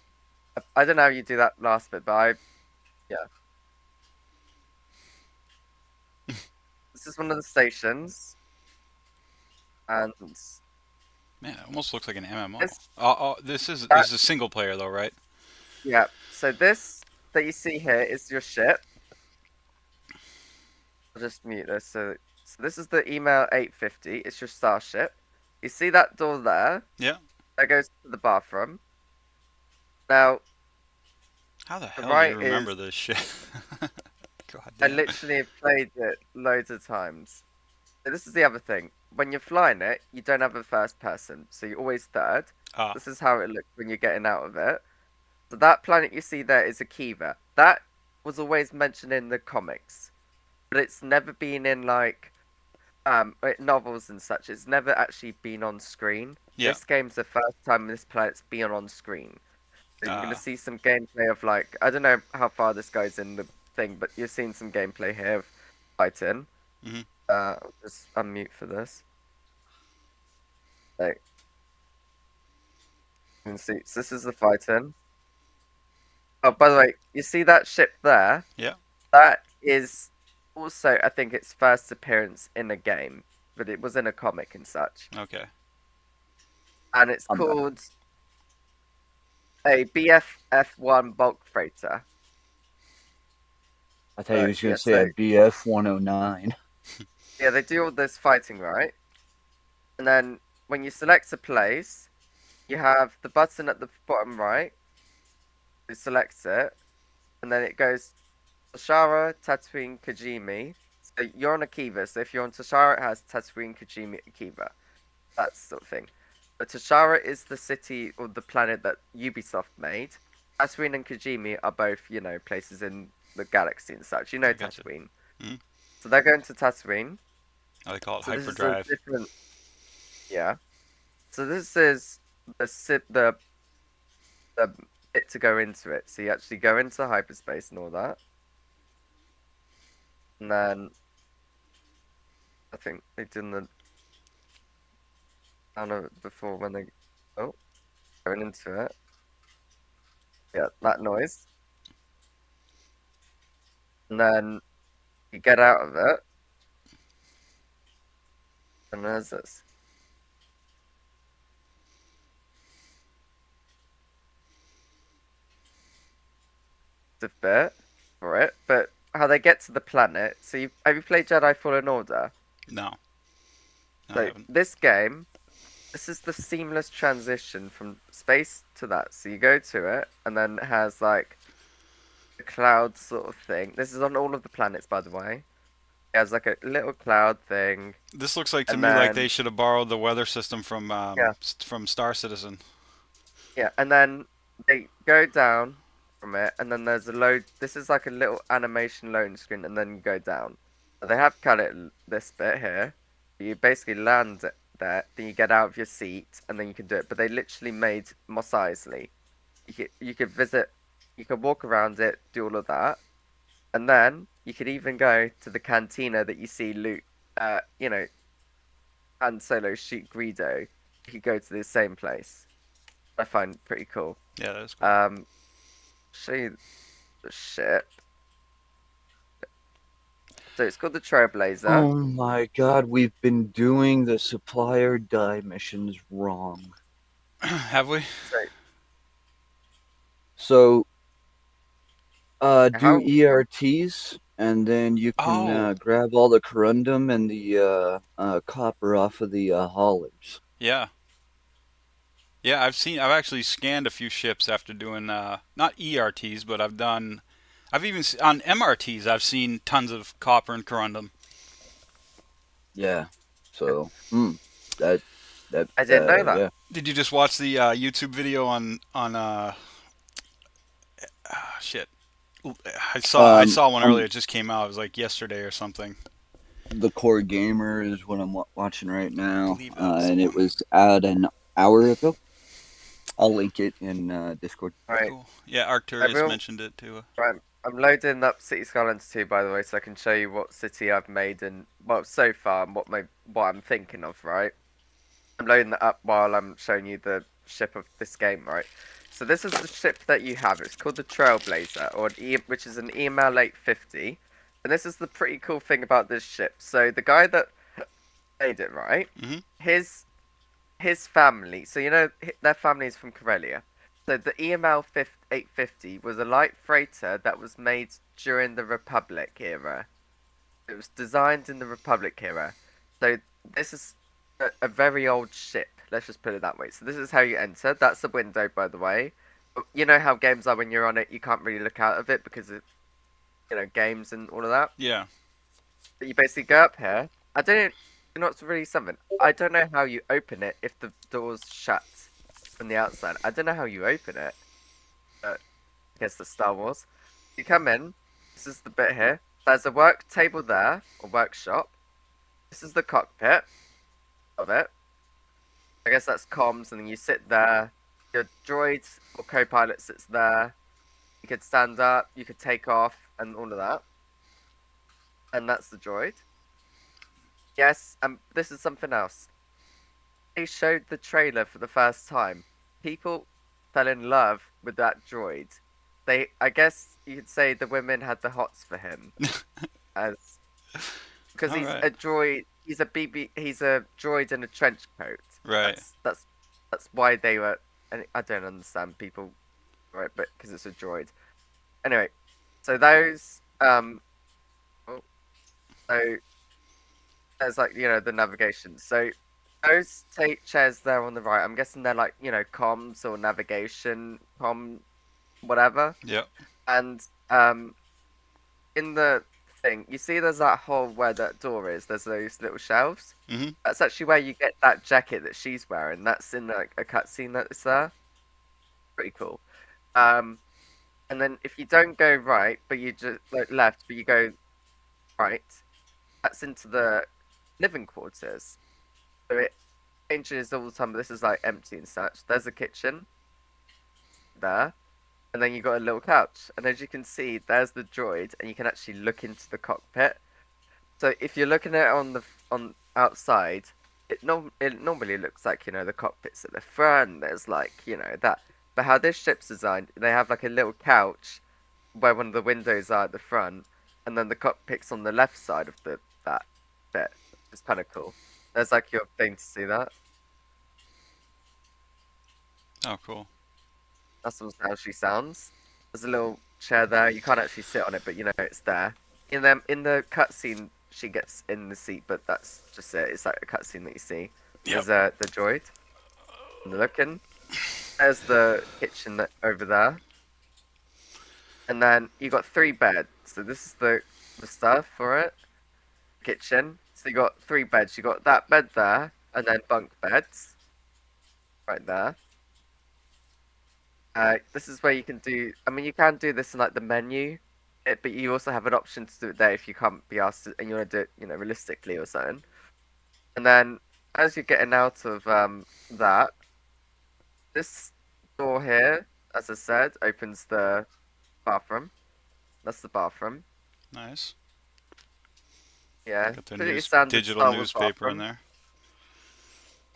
I don't know how you do that last bit, but yeah. This is one of the stations. And Man, it almost looks like an MMO. This- This is a single player though, right? yeah. So this that you see here is your ship. I'll just mute this. So this is the email 850. It's your starship. You see that door there? Yeah. That goes to the bathroom. Now, How the the hell do right you remember is... this shit? God I damn. literally have played it loads of times. So this is the other thing. When you're flying it, you don't have a first person, so you're always third. Ah. This is how it looks when you're getting out of it. So that planet you see there is a Kiva. That was always mentioned in the comics, but it's never been in like novels and such. It's never actually been on screen. Yeah. This game's the first time this planet's been on screen. So you're gonna see some gameplay of like, I don't know how far this goes in the thing, but you're seeing some gameplay here of fighting. Mhm. I'll just unmute for this. Like, you can see, so this is the fighting. Oh, by the way, you see that ship there? Yeah. That is also, I think, its first appearance in a game, but it was in a comic and such. Okay. And it's called a BF-F1 bulk freighter. I thought you was going to yeah, say a BF 109. Yeah, they do all this fighting, right? And then when you select a place, you have the button at the bottom right. You select it, and then it goes Toshara, Tatooine, Kajimi. So you're on Akiva, so if you're on Toshara, it has Tatooine, Kajimi, Akiva. That sort of thing. But Toshara is the city or the planet that Ubisoft made. Tatooine and Kajimi are both, you know, places in the galaxy and such. You know Tatooine. Mhm. So they're going to Tatooine. Oh, they call it So this is a hyperdrive. different... Yeah. So this is the bit to go into it. So you actually go into hyperspace and all that. And then I think they did the... I don't know before when they... Oh, going into it. Yeah, that noise. And then you get out of it. And there's this. The bit for it, but how they get to the planet. So have you played Jedi Fallen Order? No. So this game, this is the seamless transition from space to that. So you go to it, and then it has like a cloud sort of thing. This is on all of the planets, by the way. It has like a little cloud thing. This looks like to me like they should have borrowed the weather system from from Star Citizen. Yeah, and then they go down from it, and then there's a load. This is like a little animation loading screen, and then you go down. But they have cut it this bit here. You basically land there, then you get out of your seat, and then you can do it. But they literally made Mos Eisley. You could visit, you could walk around it, do all of that, and then you could even go to the cantina that you see Luke, you know, Han Solo shoot Greedo. You could go to the same place. I find pretty cool. Yeah, that is cool. Show you the ship. So it's called the Trailblazer. Oh my god, we've been doing the supplier die missions wrong. Have we? So, do ERTs, and then you can grab all the corundum and the copper off of the haulers. Yeah. Yeah, I've actually scanned a few ships after doing not ERTs, but I've even on MRTs I've seen tons of copper and corundum. Yeah. So, that I didn't know that. Yeah. Did you just watch the YouTube video on shit? I saw one earlier. It just came out. It was like yesterday or something. The Core Gamer is what I'm watching right now, and it was out an hour ago. I'll link it in Discord. Right. Cool. Yeah, Arcturus mentioned it too. Right. I'm loading up City Skylines 2, by the way, so I can show you what city I've made and, well, so far, and what I'm thinking of, right? I'm loading that up while I'm showing you the ship of this game, right? So this is the ship that you have. It's called the Trailblazer, or which is an EML 850. And this is the pretty cool thing about this ship. So the guy that made it, right? Mm-hmm. His family, so you know their family is from Corellia. So the EML 850 was a light freighter that was made during the Republic era. It was designed in the Republic era. So this is a very old ship. Let's just put it that way. So this is how you enter. That's the window, by the way. You know how games are when you're on it, you can't really look out of it because of, games and all of that. Yeah. But you basically go up here. I don't. You know what's really something? I don't know how you open it if the door's shut from the outside. I don't know how you open it. But I guess the Star Wars. You come in. This is the bit here. There's a work table there, or workshop. This is the cockpit of it. I guess that's comms, and then you sit there. Your droid or co-pilot sits there. You could stand up, you could take off, and all of that. And that's the droid. Yes, and this is something else. They showed the trailer for the first time. People fell in love with that droid. I guess you could say the women had the hots for him, because he's Alright. a droid. He's a droid in a trench coat. Right. That's why they were. And I don't understand people, right? But because it's a droid. Anyway, so those so there's like the navigation. So those chairs there on the right, I'm guessing they're like comms or navigation, whatever. Yep. And in the thing, you see there's that hole where that door is. There's those little shelves. Mm-hmm. That's actually where you get that jacket that she's wearing. That's in like a cutscene that's there. Pretty cool. And then if you don't go right, but you just left, but you go right, that's into the living quarters. So it changes all the time. But this is like empty and such. There's a kitchen there, and then you got a little couch. And as you can see, there's the droid, and you can actually look into the cockpit. So if you're looking at it on outside, it normally looks like the cockpit's at the front. There's like that. But how this ship's designed, they have like a little couch where one of the windows are at the front, and then the cockpit's on the left side of that bit. It's kind of cool. There's like your thing to see that. Oh, cool. That's how she sounds. There's a little chair there. You can't actually sit on it, but it's there. In the cutscene, she gets in the seat, but that's just it. It's like a cutscene that you see. Yep. There's the droid. And looking. There's the kitchen over there. And then you got 3 beds. So this is the stuff for it. Kitchen. So you got 3 beds. You got that bed there, and then bunk beds. Right there. This is where you can do. I mean, you can do this in like the menu, but you also have an option to do it there if you can't be asked to, and you want to do it, realistically or something. And then as you're getting out of that, this door here, as I said, opens the bathroom. That's the bathroom. Nice. Yeah. Got the Pretty standard digital Star Wars newspaper in bathroom.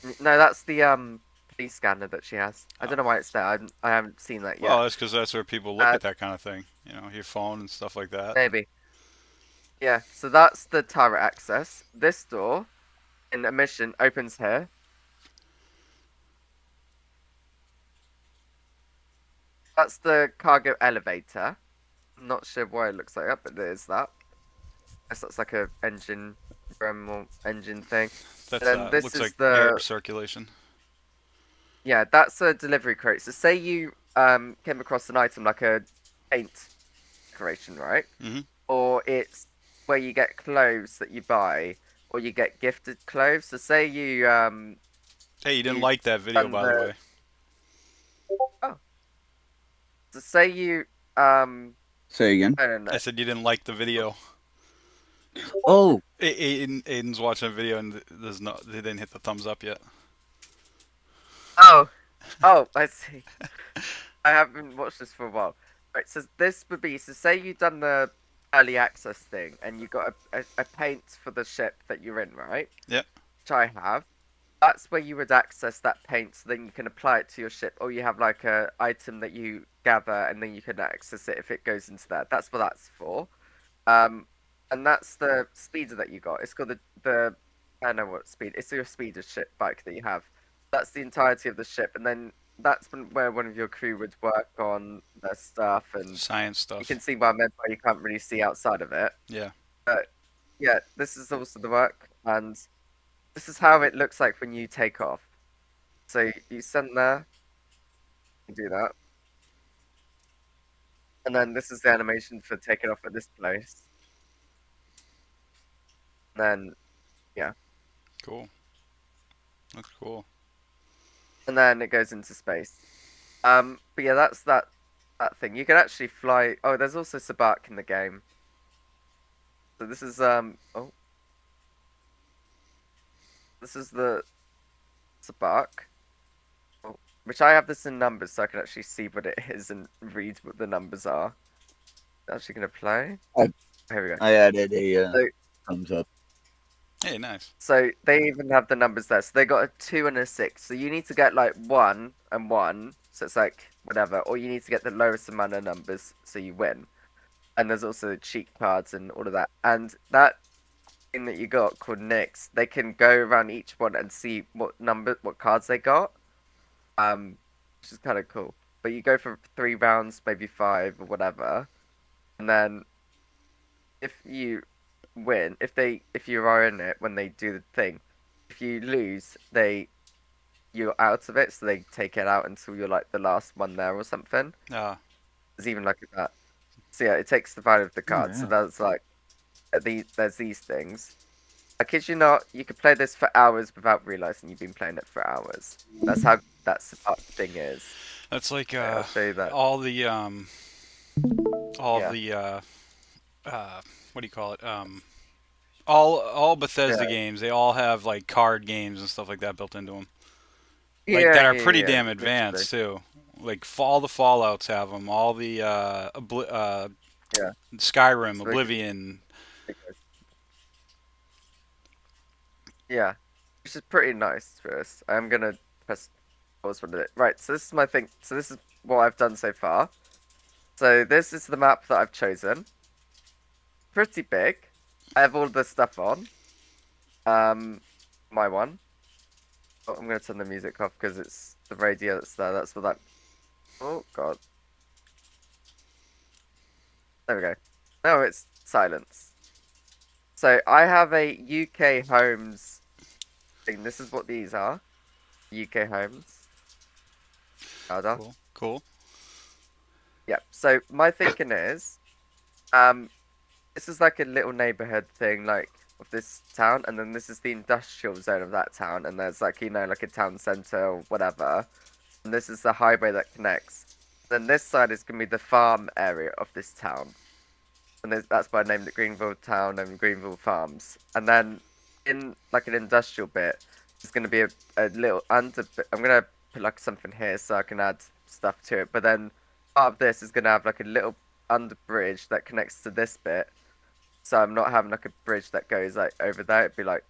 there. No, that's the police scanner that she has. I don't know why it's there. I haven't seen that yet. Well, that's because that's where people look at that kind of thing. Your phone and stuff like that. Maybe. Yeah, so that's the turret access. This door in a mission opens here. That's the cargo elevator. I'm not sure why it looks like that, but it is that. I guess that's like a engine room or engine thing. That's and then this looks is like the air circulation. Yeah, that's a delivery crate. So say you came across an item like a paint decoration, right? Mm-hmm. Or it's where you get clothes that you buy, or you get gifted clothes. So say you Hey, you didn't like that video, by the way. Oh. So say you Say again. I don't know. I said you didn't like the video. Oh. Aiden's watching a video and they didn't hit the thumbs up yet. Oh, I see. I haven't watched this for a while. Right, so this would be, so say you've done the early access thing and you got a paint for the ship that you're in, right? Yep. Which I have. That's where you would access that paint, so then you can apply it to your ship, or you have like a item that you gather and then you can access it if it goes into that. That's what that's for. And that's the speeder that you got. It's called the I don't know what speed. It's your speeder ship bike that you have. That's the entirety of the ship, and then that's where one of your crew would work on their stuff and science stuff. You can see what I meant by you can't really see outside of it. Yeah. But yeah, this is also the work, and this is how it looks like when you take off. So you send there, you do that. And then this is the animation for taking off at this place. And then, yeah. Cool. That's cool. And then it goes into space. But yeah, that's that thing. You can actually fly. Oh, there's also Sabak in the game. So this is this is the Sabak. Oh, which I have this in numbers so I can actually see what it is and read what the numbers are. Actually gonna play. Here we go. I added a So, thumbs up. Hey, nice. So they even have the numbers there. So they got a 2 and a 6. So you need to get like 1 and 1. So it's like whatever. Or you need to get the lowest amount of numbers so you win. And there's also cheat cards and all of that. And that thing that you got called Nix, they can go around each one and see what cards they got. Which is kind of cool. But you go for 3 rounds, maybe 5 or whatever. And then if you win, if you are in it when they do the thing, if you lose, you're out of it, so they take it out until you're like the last one there or something. There's even like that. So yeah, it takes the value of the card. So that's like there's these things. I kid you not, you could play this for hours without realizing you've been playing it for hours. That's how that thing is. That's like I'll show you that. all the what do you call it? All Bethesda games, they all have like card games and stuff like that built into them. Like that are pretty damn advanced too. Like all the Fallouts have them. All the Skyrim, Oblivion. Yeah, which is pretty nice for us. I'm gonna press pause for a minute. Right, so this is my thing. So this is what I've done so far. So this is the map that I've chosen. Pretty big. I have all the stuff on. My one. Oh, I'm gonna turn the music off because it's the radio that's there. That's what that. Oh god. There we go. No, it's silence. So I have a UK homes thing. This is what these are. UK homes. Cool. Yeah. So my thinking is, this is like a little neighborhood thing, like of this town, and then this is the industrial zone of that town, and there's like like a town center or whatever, and this is the highway that connects. Then this side is gonna be the farm area of this town, and that's why I named it Greenville Town and Greenville Farms. And then in like an industrial bit, there's gonna be a little under. I'm gonna put like something here so I can add stuff to it. But then part of this is gonna have like a little under bridge that connects to this bit. So I'm not having like a bridge that goes like over there. It'd be like.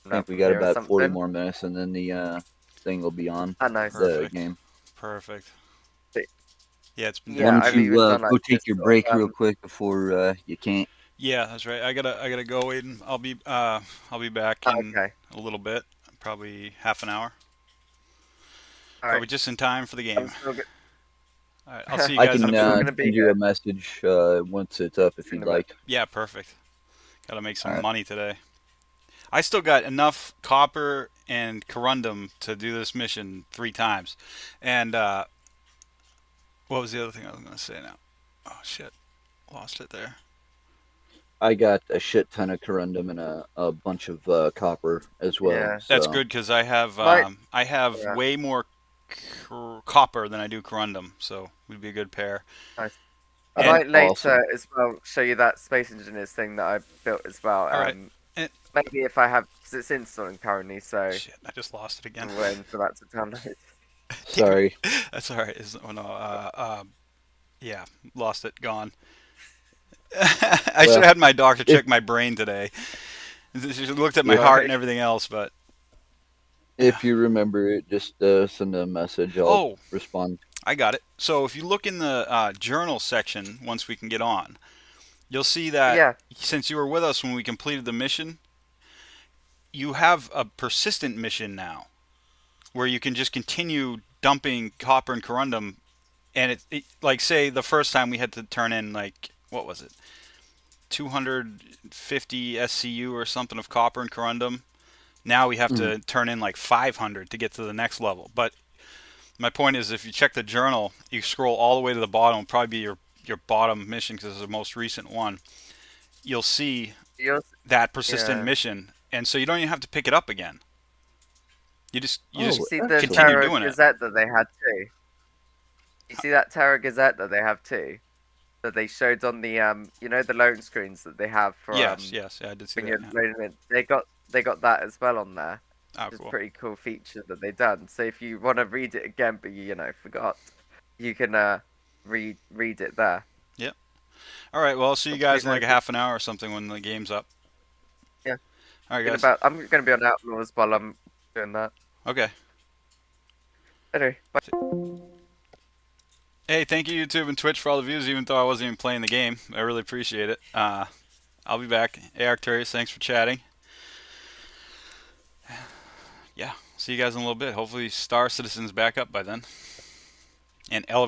I think we got about 40 more minutes, and then the thing will be on the game. Perfect. Yeah, it's been. Why don't you go take your break real quick before you can't? Yeah, that's right. I gotta go, Aiden. I'll be back in a little bit, probably half an hour. Probably just in time for the game. All right, I'll see you guys in a bit. I can send you a message once it's up if you'd like. Yeah, perfect. Gotta make some money today. I still got enough copper and corundum to do this mission 3 times. And what was the other thing I was gonna say now? Oh shit, lost it there. I got a shit ton of corundum and a bunch of copper as well. Yeah. So. That's good because I have way more copper than I do corundum, so we'd be a good pair. Nice. I might later as well show you that Space Engineers thing that I built as well. All right. Maybe if I have, because it's installing currently, so. Shit, I just lost it again. I'm waiting for that to download. Sorry. That's all right. Yeah, lost it. Gone. I should have had my doctor check my brain today. She looked at my heart and everything else, but. If you remember it, just send a message. I'll respond. I got it. So if you look in the journal section, once we can get on, you'll see that since you were with us when we completed the mission, you have a persistent mission now, where you can just continue dumping copper and corundum, and it like say the first time we had to turn in like what was it, 250 SCU or something of copper and corundum. Now we have to turn in like 500 to get to the next level. But my point is, if you check the journal, you scroll all the way to the bottom, it'll probably be your bottom mission because it's the most recent one. You'll see that persistent mission, and so you don't even have to pick it up again. You just see the continue Terra doing it. Gazette that they had too. You see that Terra Gazette that they have too, that they showed on the you know, the loading screens that they have for yes, yeah, I did see when that. you're loading it. They got that as well on there. Oh, It's cool. a pretty cool feature that they done. So if you want to read it again, but you know forgot, you can read it there. Yep. All right. Well, I'll see you guys in like a half an hour or something when the game's up. Yeah. All right, guys. I'm going to be on Outlaws while I'm doing that. Okay. Anyway, bye. Hey, thank you YouTube and Twitch for all the views, even though I wasn't even playing the game. I really appreciate it. I'll be back. Hey, Arcturus, thanks for chatting. Yeah, see you guys in a little bit. Hopefully Star Citizen's back up by then. And Elevator.